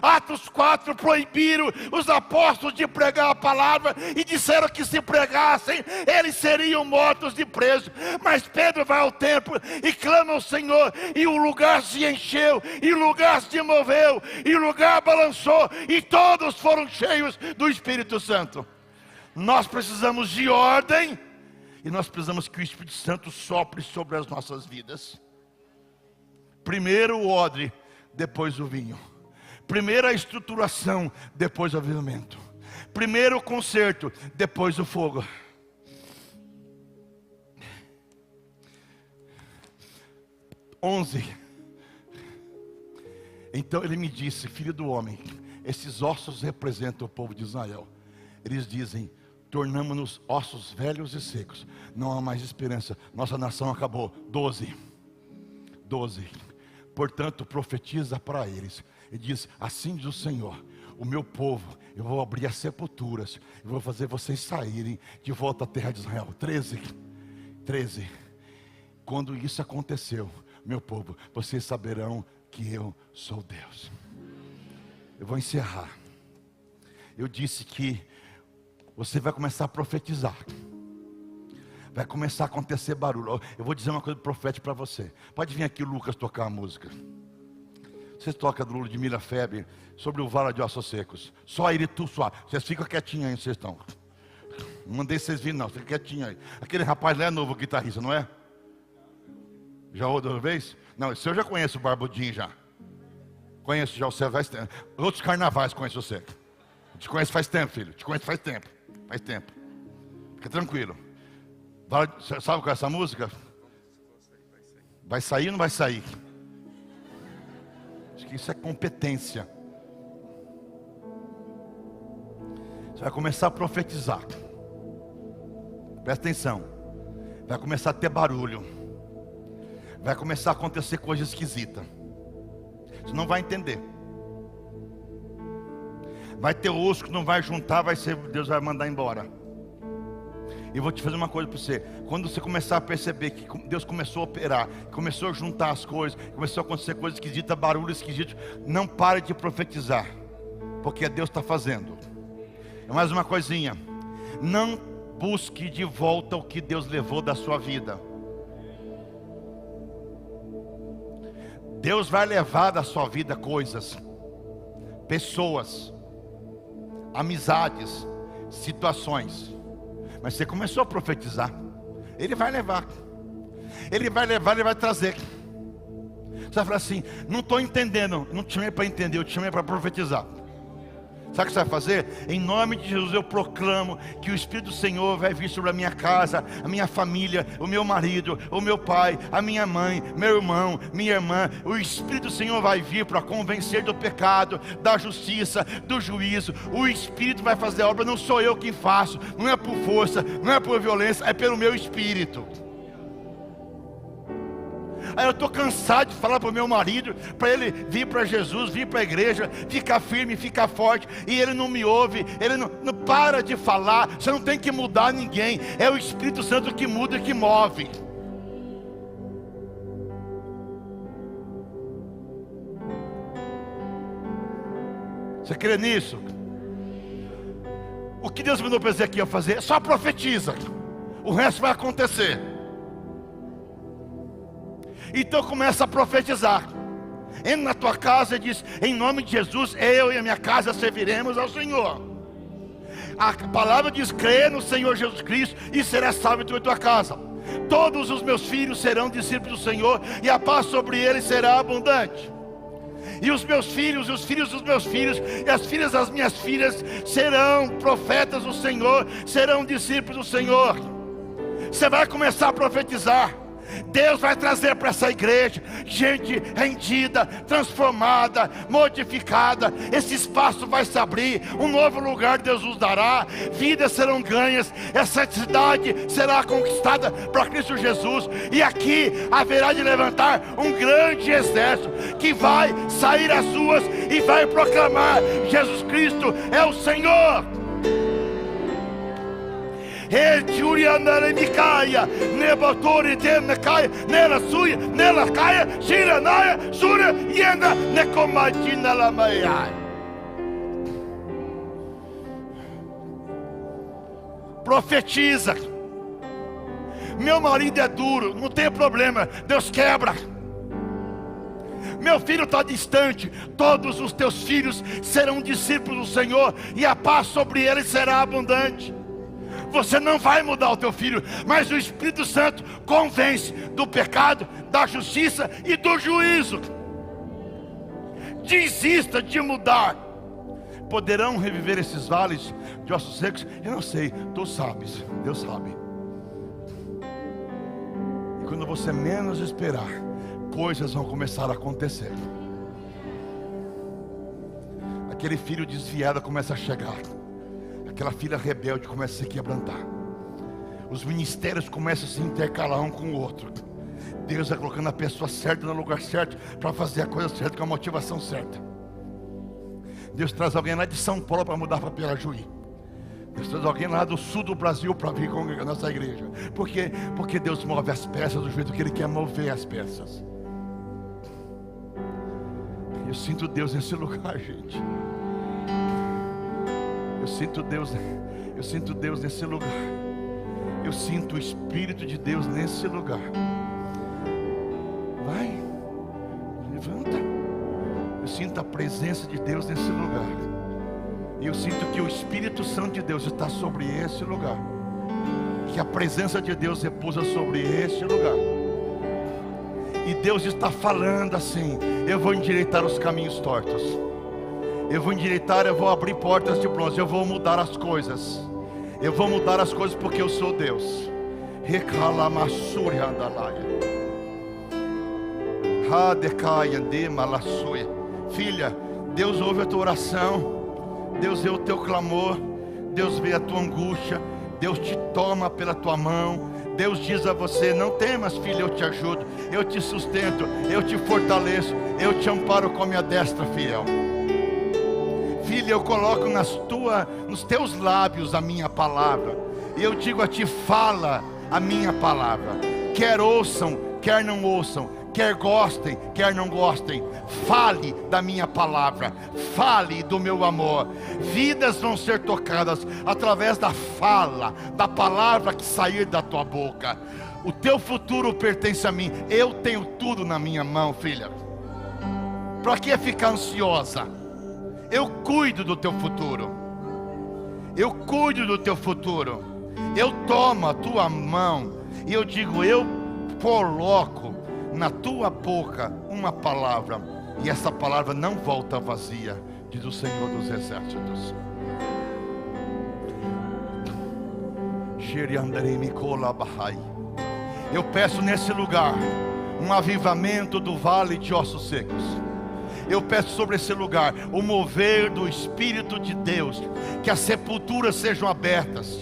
Atos 4 proibiram os apóstolos de pregar a palavra e disseram que se pregassem, eles seriam mortos de preso. Mas Pedro vai ao templo e clama ao Senhor, e o lugar se encheu, e o lugar se moveu, e o lugar balançou, e todos foram cheios do Espírito Santo. Nós precisamos de ordem, e nós precisamos que o Espírito Santo sopre sobre as nossas vidas. Primeiro o odre, depois o vinho. Primeiro a estruturação, depois o avivamento. Primeiro o conserto, depois o fogo. Então ele me disse: filho do homem, esses ossos representam o povo de Israel. Eles dizem: tornamos-nos ossos velhos e secos, não há mais esperança, nossa nação acabou. 12. Portanto profetiza para eles e diz: assim diz o Senhor, o meu povo, eu vou abrir as sepulturas, eu vou fazer vocês saírem de volta à terra de Israel. 13. Quando isso aconteceu, meu povo, vocês saberão que eu sou Deus. Eu vou encerrar. Eu disse que você vai começar a profetizar. Vai começar a acontecer barulho. Eu vou dizer uma coisa profética para você. Pode vir aqui, Lucas, tocar a música. Vocês tocam do Ludmila Febre sobre o Vale de Ossos Secos. Só ele, tu suave. Vocês ficam quietinhos aí, vocês estão. Não mandei vocês virem não, fica quietinho aí. Aquele rapaz lá é novo guitarrista, não é? Já outra vez? Não, esse eu já conheço o Barbudinho já. Conheço já o César faz tempo. Outros carnavais conheço você. Te conheço faz tempo, filho. Te conheço faz tempo. Faz tempo. Fica tranquilo. Sabe qual é essa música? Vai sair ou não vai sair? Acho que isso é competência. Você vai começar a profetizar. Presta atenção. Vai começar a ter barulho. Vai começar a acontecer coisa esquisita. Você não vai entender. Vai ter osso que não vai juntar, Deus vai mandar embora. E vou te fazer uma coisa para você. Quando você começar a perceber que Deus começou a operar, começou a juntar as coisas, começou a acontecer coisas esquisitas, barulho esquisito, não pare de profetizar, porque Deus está fazendo. É mais uma coisinha. Não busque de volta o que Deus levou da sua vida. Deus vai levar da sua vida coisas, pessoas, amizades, situações. Mas você começou a profetizar. Ele vai levar. Ele vai levar, ele vai trazer. Você vai falar assim: não estou entendendo. Não te chamei para entender, eu te chamei para profetizar. Sabe o que você vai fazer? Em nome de Jesus eu proclamo que o Espírito do Senhor vai vir sobre a minha casa, a minha família, o meu marido, o meu pai, a minha mãe, meu irmão, minha irmã. O Espírito do Senhor vai vir para convencer do pecado, da justiça, do juízo. O Espírito vai fazer a obra, não sou eu quem faço. Não é por força, não é por violência, é pelo meu Espírito. Aí eu estou cansado de falar para o meu marido, para ele vir para Jesus, vir para a igreja, ficar firme, ficar forte, e ele não me ouve, ele não para de falar. Você não tem que mudar ninguém, é o Espírito Santo que muda e que move. Você crê nisso? O que Deus mandou para você aqui a fazer? Só profetiza, o resto vai acontecer. Então começa a profetizar. Entra na tua casa e diz: em nome de Jesus, eu e a minha casa serviremos ao Senhor. A palavra diz: crê no Senhor Jesus Cristo e serás salvo em tua casa. Todos os meus filhos serão discípulos do Senhor, e a paz sobre eles será abundante. E os meus filhos, e os filhos dos meus filhos, e as filhas das minhas filhas serão profetas do Senhor, serão discípulos do Senhor. Você vai começar a profetizar. Deus vai trazer para essa igreja gente rendida, transformada, modificada. Esse espaço vai se abrir, um novo lugar Deus nos dará, vidas serão ganhas, essa cidade será conquistada para Cristo Jesus. E aqui haverá de levantar um grande exército que vai sair às ruas e vai proclamar: Jesus Cristo é o Senhor. Profetiza. Meu marido é duro, não tem problema, Deus quebra. Meu filho está distante, todos os teus filhos serão discípulos do Senhor, e a paz sobre eles será abundante. Você não vai mudar o teu filho, mas o Espírito Santo convence do pecado, da justiça e do juízo. Desista de mudar. poderão reviver esses vales de ossos secos? Eu não sei, tu sabes, Deus sabe. E quando você menos esperar, coisas vão começar a acontecer. Aquele filho desviado começa a chegar, aquela filha rebelde começa a se quebrantar, os ministérios começam a se intercalar um com o outro. Deus vai colocando a pessoa certa no lugar certo, para fazer a coisa certa, com a motivação certa. Deus traz alguém lá de São Paulo para mudar para Pirajuí. Deus traz alguém lá do sul do Brasil para vir congregar nossa igreja. Por quê? Porque Deus move as peças do jeito que Ele quer mover as peças. Eu sinto Deus nesse lugar, gente. Eu sinto Deus nesse lugar. Eu sinto o Espírito de Deus nesse lugar. Vai, levanta. Eu sinto a presença de Deus nesse lugar. E eu sinto que o Espírito Santo de Deus está sobre esse lugar. Que a presença de Deus repousa sobre este lugar. E Deus está falando assim: eu vou endireitar os caminhos tortos. Eu vou endireitar, eu vou abrir portas de bronze. Eu vou mudar as coisas. Eu vou mudar as coisas porque eu sou Deus. Recalamassúria andalaia. Filha, Deus ouve a tua oração, Deus vê o teu clamor, Deus vê a tua angústia, Deus te toma pela tua mão. Deus diz a você: não temas, filha, eu te ajudo, eu te sustento, eu te fortaleço, eu te amparo com a minha destra fiel. Filha, eu coloco nos teus lábios a minha palavra, e eu digo a ti: fala a minha palavra. Quer ouçam, quer não ouçam, quer gostem, quer não gostem, fale da minha palavra, fale do meu amor. Vidas vão ser tocadas através da fala, da palavra que sair da tua boca. O teu futuro pertence a mim. Eu tenho tudo na minha mão, filha. Para que ficar ansiosa? Eu cuido do teu futuro. Eu cuido do teu futuro. Eu tomo a tua mão e eu digo: eu coloco na tua boca uma palavra, e essa palavra não volta vazia, diz o Senhor dos Exércitos. Eu peço nesse lugar um avivamento do vale de ossos secos. Eu peço sobre esse lugar o mover do Espírito de Deus, que as sepulturas sejam abertas,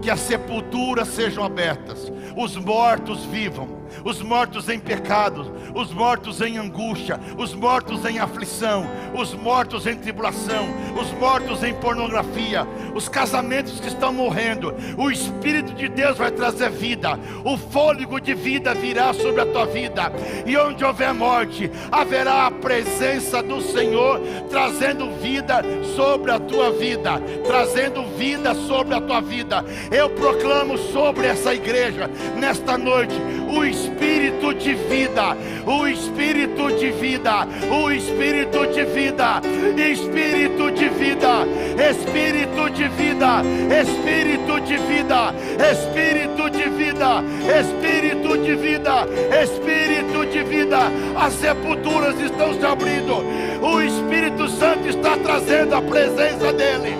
que as sepulturas sejam abertas, os mortos vivam, os mortos em pecado, os mortos em angústia, os mortos em aflição, os mortos em tribulação, os mortos em pornografia, os casamentos que estão morrendo. O Espírito de Deus vai trazer vida, o fôlego de vida virá sobre a tua vida, e onde houver morte, haverá a presença do Senhor, trazendo vida sobre a tua vida, trazendo vida sobre a tua vida. Eu proclamo sobre essa igreja, nesta noite, o Espírito de vida, o Espírito de vida, o Espírito de vida, Espírito de vida, Espírito de vida, Espírito de vida, Espírito de vida, Espírito de vida, Espírito de vida. As sepulturas estão se abrindo, o Espírito Santo está trazendo a presença dele.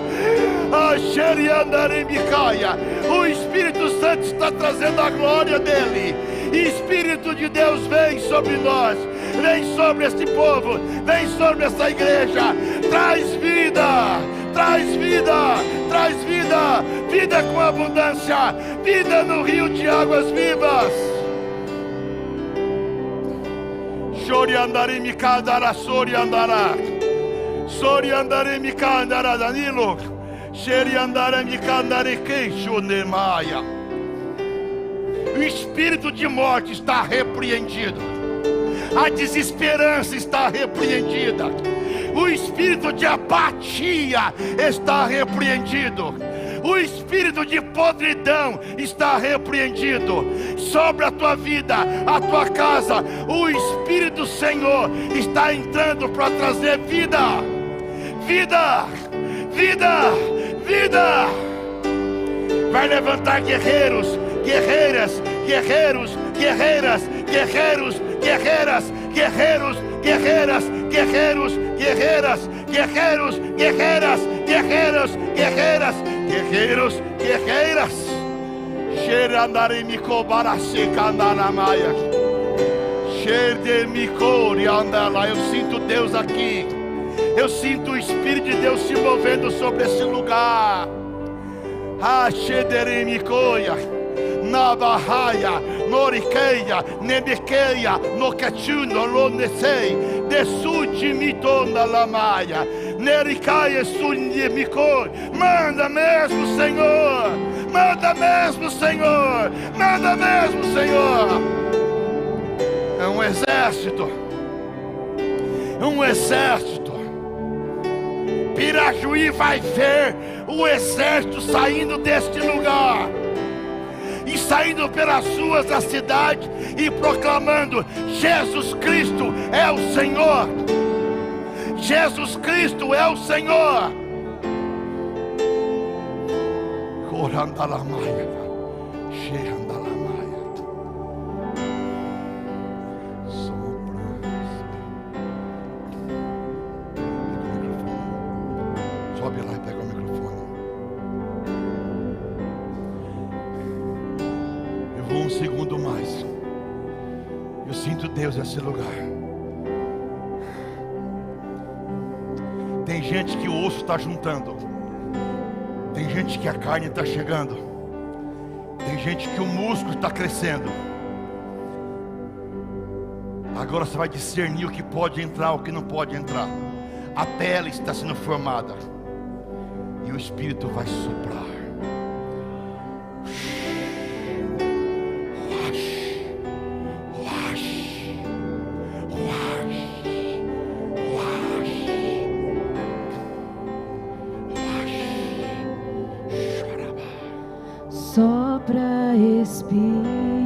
O Espírito Santo está trazendo a glória dele. Espírito de Deus, vem sobre nós, vem sobre este povo, vem sobre essa igreja. Traz vida, traz vida, traz vida, vida com abundância, vida no rio de águas vivas. Chori andarei me cadara, sori andará, sori andarei me cadara Danilo, cheri andarei me cadara queixo nemaia. O espírito de morte está repreendido, a desesperança está repreendida, o espírito de apatia está repreendido, o espírito de podridão está repreendido sobre a tua vida, a tua casa. O Espírito do Senhor está entrando para trazer vida, vida, vida, vida. Vai levantar guerreiros, guerreiras, guerreiros, guerreiras, guerreiros, guerreiras, guerreiros, guerreiras, guerreiros, guerreiras, guerreiros, guerreiras, guerreiros, guerreiras, guerreiros, guerreiras. Eu sinto Deus aqui. Eu sinto o Espírito de Deus se movendo sobre esse lugar. Nabahaya, Norikeia, Nebekeia, Nocachuno, Lonesei, Desudi Mitonda Lamaia, Nericaia, Sunimicoi. Manda mesmo, Senhor. Manda mesmo, Senhor. Manda mesmo, Senhor. É um exército. Um exército. Pirajuí vai ver o exército saindo deste lugar e saindo pelas ruas da cidade e proclamando: Jesus Cristo é o Senhor. Jesus Cristo é o Senhor. Corandalamaia, Xerandalamaia. Sobe lá e pega o microfone. Eu vou um segundo mais. Eu sinto Deus nesse lugar. Tem gente que o osso está juntando. Tem gente que a carne está chegando. Tem gente que o músculo está crescendo. Agora você vai discernir o que pode entrar, o que não pode entrar. A pele está sendo formada. E o Espírito vai soprar. Sopra, Espírito.